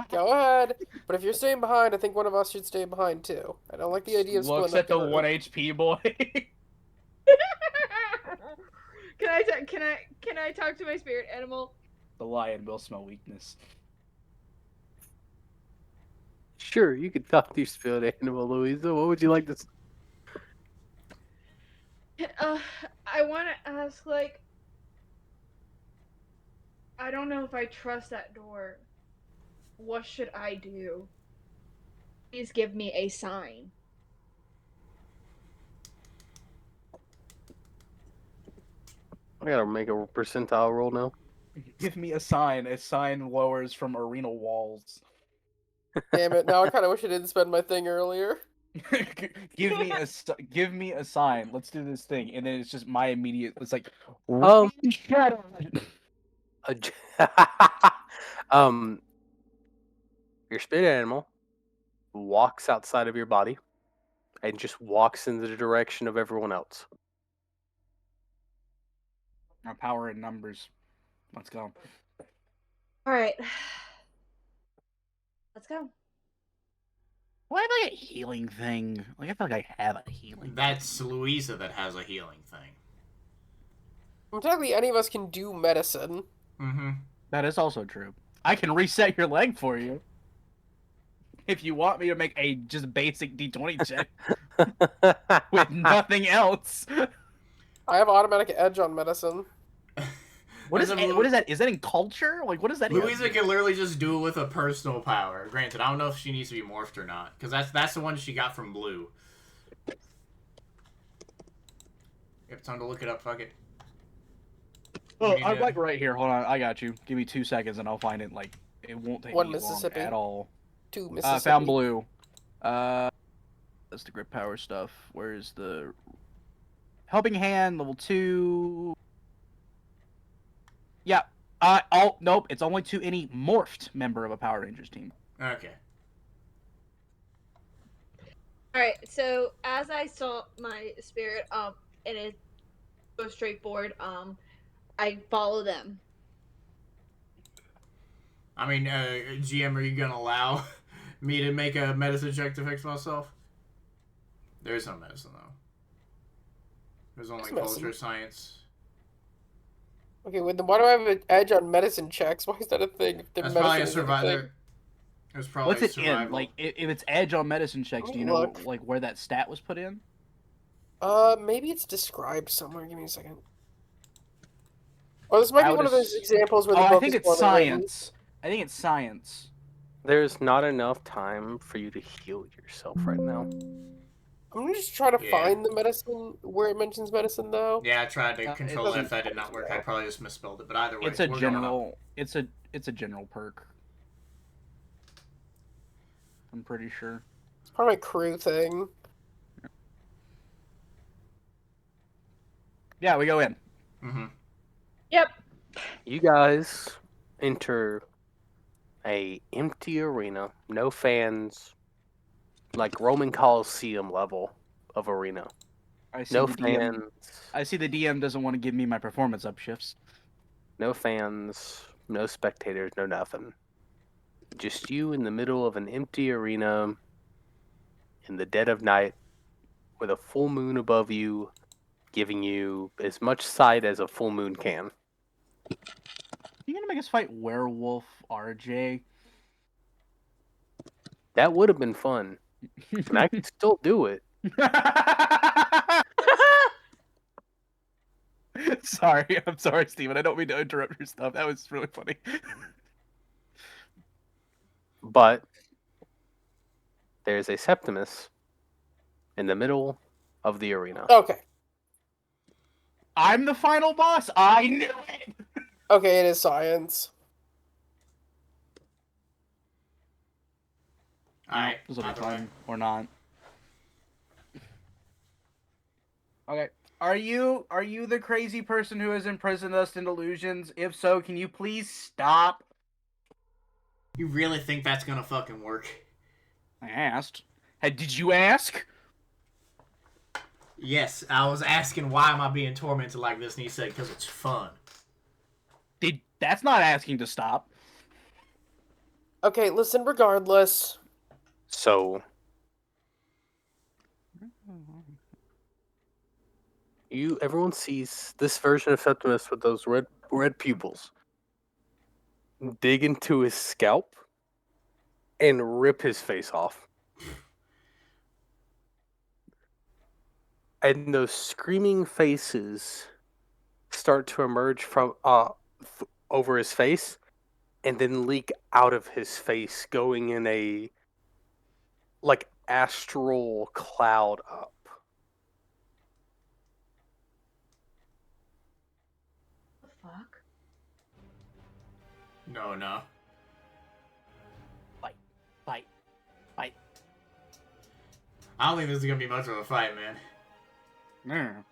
B: Go ahead. But if you're staying behind, I think one of us should stay behind too. I don't like the idea of
F: Looks
B: splitting
F: at
B: up
F: the
B: group.
F: 1 HP boy.
G: Can I talk to my spirit animal?
F: The lion will smell weakness.
A: Sure, you can talk to your spirit animal, Louisa. What would you like to say?
G: I want to ask, like, I don't know if I trust that door. What should I do? Please give me a sign.
A: I gotta make a percentile roll now.
F: Give me a sign. A sign lowers from arena walls.
B: Damn it! Now I kind of wish I didn't spend my thing earlier.
F: Give me a sign. Let's do this thing, and then it's just my immediate. It's like,
A: Um,
F: shut up.
A: A j- your spirit animal walks outside of your body and just walks in the direction of everyone else.
F: Our power in numbers. Let's go.
G: All right. Let's go.
F: Why have I a healing thing? Like I feel like I have a healing.
D: That's Louisa that has a healing thing.
B: Technically, any of us can do medicine.
D: Mm-hmm.
F: That is also true. I can reset your leg for you. If you want me to make a just basic D20 check with nothing else.
B: I have automatic edge on medicine.
F: What is that? Is that in culture? Like what is that?
D: Louisa can literally just do it with a personal power. Granted, I don't know if she needs to be morphed or not, because that's the one she got from Blue. Yep, time to look it up. Fuck it.
F: Oh,
D: We need
F: I'm
D: to-
F: like right here. Hold on, I got you. Give me 2 seconds and I'll find it. Like it won't take
B: One
F: me
B: Mississippi.
F: long at all.
B: 2 Mississippi.
F: Found blue. That's the grip power stuff. Where's the helping hand level 2? Yeah. Oh nope. It's only to any morphed member of a Power Rangers team.
D: Okay.
E: All right. So as I saw my spirit, and it goes straight forward, I follow them.
D: I mean, GM, are you gonna allow me to make a medicine check to fix myself? There is no medicine though. There's only
B: There's medicine.
D: culture, science.
B: Okay, well, then why do I have an edge on medicine checks? Why is that a thing? If the
D: That's probably a
B: medicine isn't
D: survival.
B: thing?
D: It was probably
F: What's it
D: survival.
F: in? Like, if it's edge on medicine checks,
B: Let
F: do
B: me
F: you know
B: look.
F: like where that stat was put in?
B: Maybe it's described somewhere. Give me a second. Oh, this might
F: I
B: be
F: would
B: one of those
F: ass-
B: examples where the
F: Oh, I
B: book
F: think
B: is
F: it's
B: poorly written.
F: science. I think it's science.
A: There's not enough time for you to heal yourself right now.
B: I'm gonna just try to
D: Yeah.
B: find the medicine where it mentions medicine, though.
D: Yeah, I tried to
F: It
D: control
F: doesn't-
D: F. That did not work. I probably just misspelled it. But either way,
F: It's a
D: we're going up.
F: general. It's a general perk. I'm pretty sure.
B: It's probably a crew thing.
F: Yeah, we go in.
D: Mm-hmm.
G: Yep.
A: You guys enter a empty arena, no fans, like Roman Coliseum level of arena.
F: I see
A: No
F: the DM.
A: fans,
F: I see the DM doesn't want to give me my performance up shifts.
A: no fans, no spectators, no nothing. Just you in the middle of an empty arena in the dead of night with a full moon above you, giving you as much sight as a full moon can.
F: You gonna make us fight Werewolf RJ?
A: That would have been fun. And I could still do it.
F: Sorry, I'm sorry, Steven. I don't mean to interrupt your stuff. That was really funny.
A: But there's a Septimus in the middle of the arena.
B: Okay.
F: I'm the final boss. I knew it.
B: Okay, it is science.
D: Alright.
F: This will be
D: either way.
F: fun or not. Okay. Are you the crazy person who has imprisoned us in illusions? If so, can you please stop?
D: You really think that's gonna fucking work?
F: I asked. Hey, did you ask?
D: Yes, I was asking why am I being tormented like this, and he said because it's fun.
F: That's not asking to stop.
B: Okay, listen, regardless.
A: So everyone sees this version of Septimus with those red pupils dig into his scalp and rip his face off. And those screaming faces start to emerge from over his face and then leak out of his face, going in a like astral cloud up.
G: The fuck?
D: No.
F: Fight.
D: I don't think this is gonna be much of a fight, man.
F: Mm.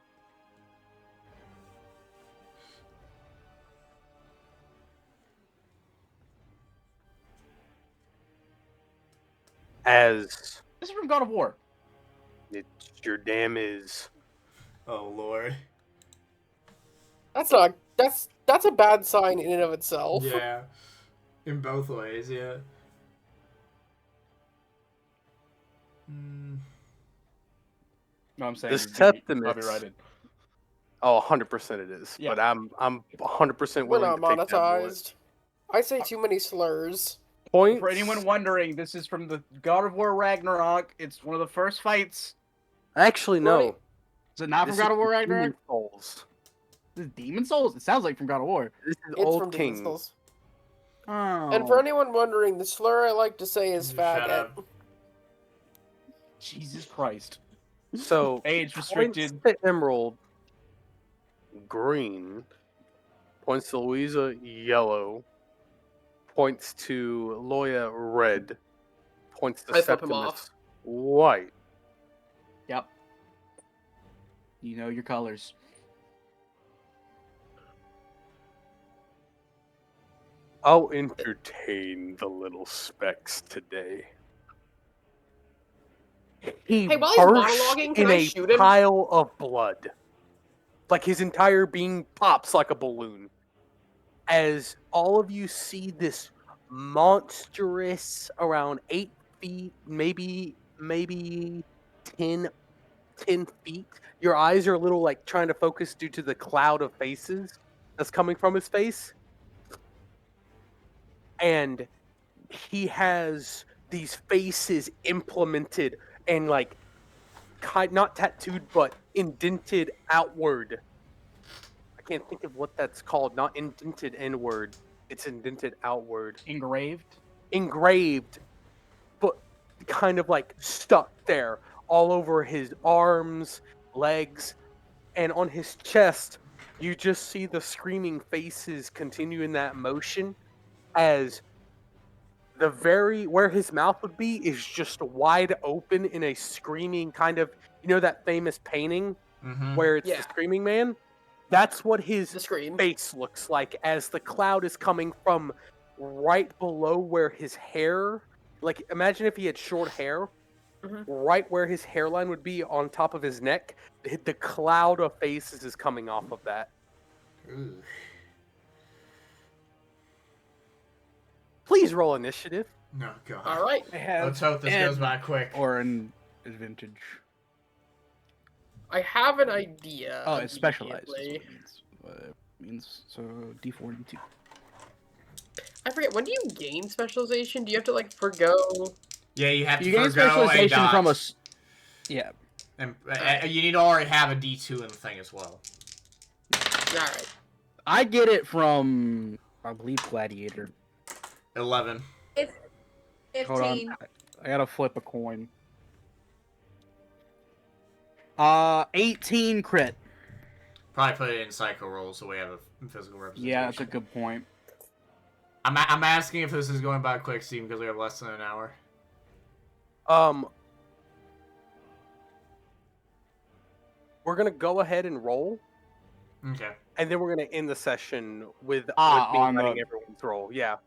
A: As
F: This is from God of War.
A: your dam is.
D: Oh lord.
B: That's a bad sign in and of itself.
D: Yeah. In both ways, yeah.
F: No, I'm saying
A: This
F: you're
A: Septimus.
F: copyrighted.
A: Oh, 100% it is.
F: Yeah.
A: But I'm 100%
B: We're
A: willing
B: not
A: to take that bullet.
B: monetized. I say too many slurs.
A: Points.
F: For anyone wondering, this is from the God of War Ragnarok. It's one of the first fights.
A: Actually, no.
B: Right.
F: Is it not
A: This
F: from God
A: is
F: of War
A: Demon
F: Ragnarok?
A: Souls.
F: This is Demon Souls? It sounds like from God of War.
A: This is
B: It's
A: Old
B: from
A: King.
B: Demon Souls.
F: Oh.
B: And for anyone wondering, the slur I like to say is
D: Shut
B: faggot.
D: up.
F: Jesus Christ.
A: So,
F: Age
A: points
F: restricted.
A: to Emerald, green. Points to Louisa, yellow. Points to Loya, red. Points to
B: I flip him
A: Septimus,
B: off.
A: white.
F: Yep. You know your colors.
A: I'll entertain the little specks today. He
B: Hey, while he's
A: burst
B: monologuing, can
A: in
B: I
A: a
B: shoot him?
A: pile of blood. Like his entire being pops like a balloon. As all of you see this monstrous, around 8 feet, maybe 10 feet. Your eyes are a little like trying to focus due to the cloud of faces. that's coming from his face. And he has these faces implemented and like not tattooed but indented outward. I can't think of what that's called. Not indented inward. It's indented outward.
F: Engraved.
A: Engraved, but kind of like stuck there all over his arms, legs, and on his chest. You just see the screaming faces continue in that motion as the very where his mouth would be is just wide open in a screaming kind of, you know, that famous painting
D: Mm-hmm.
A: where it's
B: Yeah.
A: the screaming man. That's what his
B: The scream.
A: face looks like as the cloud is coming from right below where his hair, like imagine if he had short hair,
B: Mhm.
A: right where his hairline would be on top of his neck, the cloud of faces is coming off of that.
D: Ooh.
A: Please roll initiative.
D: No, God.
B: All right.
F: I have
D: Let's hope this goes by quick.
F: or an advantage.
B: I have an idea.
F: Oh, it's specialized.
B: immediately.
F: Means so D4 D2.
B: I forget. When do you gain specialization? Do you have to like forgo?
D: Yeah, you have to
F: You gain
D: forgo a
F: specialization
D: dot.
F: from a. Yeah.
D: And you need to already have a D2 in the thing as well.
B: All right.
F: I get it from, I believe, Gladiator.
D: 11.
E: 15.
F: Hold on. I gotta flip a coin. 18 crit.
D: Probably put it in psycho rolls so we have a physical representation.
F: Yeah, that's a good point.
D: I'm asking if this is going by quick, Steven, because we have less than an hour.
A: We're gonna go ahead and roll,
D: Okay.
A: and then we're gonna end the session with,
F: Ah,
A: me
F: on
A: letting
F: the-
A: everyone's roll. Yeah.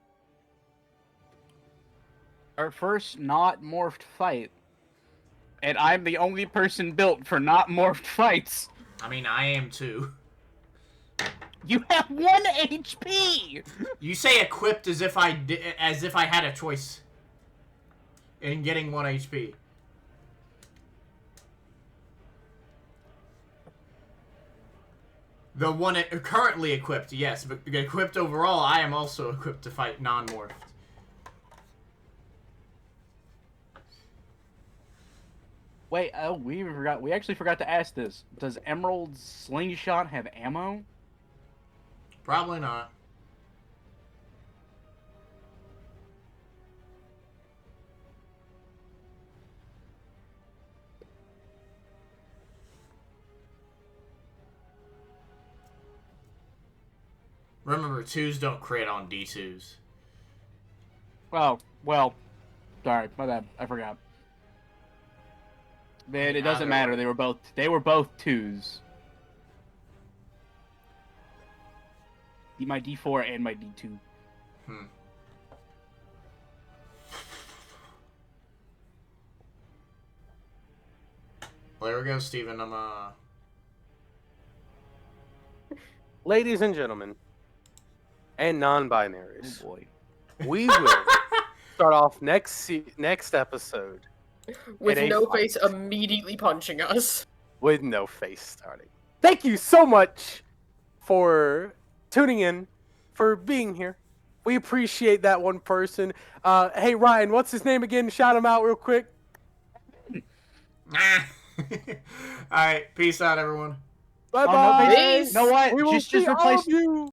F: Our first not morphed fight. And I'm the only person built for not morphed fights.
D: I mean, I am too.
F: You have 1 HP!
D: You say equipped as if I had a choice in getting 1 HP. The one currently equipped, yes, but equipped overall, I am also equipped to fight non-morphed.
F: Wait, oh, we actually forgot to ask this. Does Emerald's slingshot have ammo?
D: Probably not. Remember, 2s don't crit on D2s.
F: Oh, well, sorry, my bad. I forgot. Man, it doesn't
D: Either
F: matter.
D: way.
F: They were both 2s. My D4 and my D2.
D: Hmm. Well, there we go, Steven.
A: Ladies and gentlemen, and non-binaries,
F: Oh boy.
A: we will start off next episode
B: With
A: In a
B: No
A: fight.
B: Face immediately punching us.
A: with No Face starting. Thank you so much for tuning in, for being here. We appreciate that one person. Hey Ryan, what's his name again? Shout him out real quick.
D: Alright, peace out, everyone.
A: Bye
F: Oh, no,
A: bye.
B: Peace.
F: You know what?
A: We will
F: Just
A: see all
F: replace
A: of you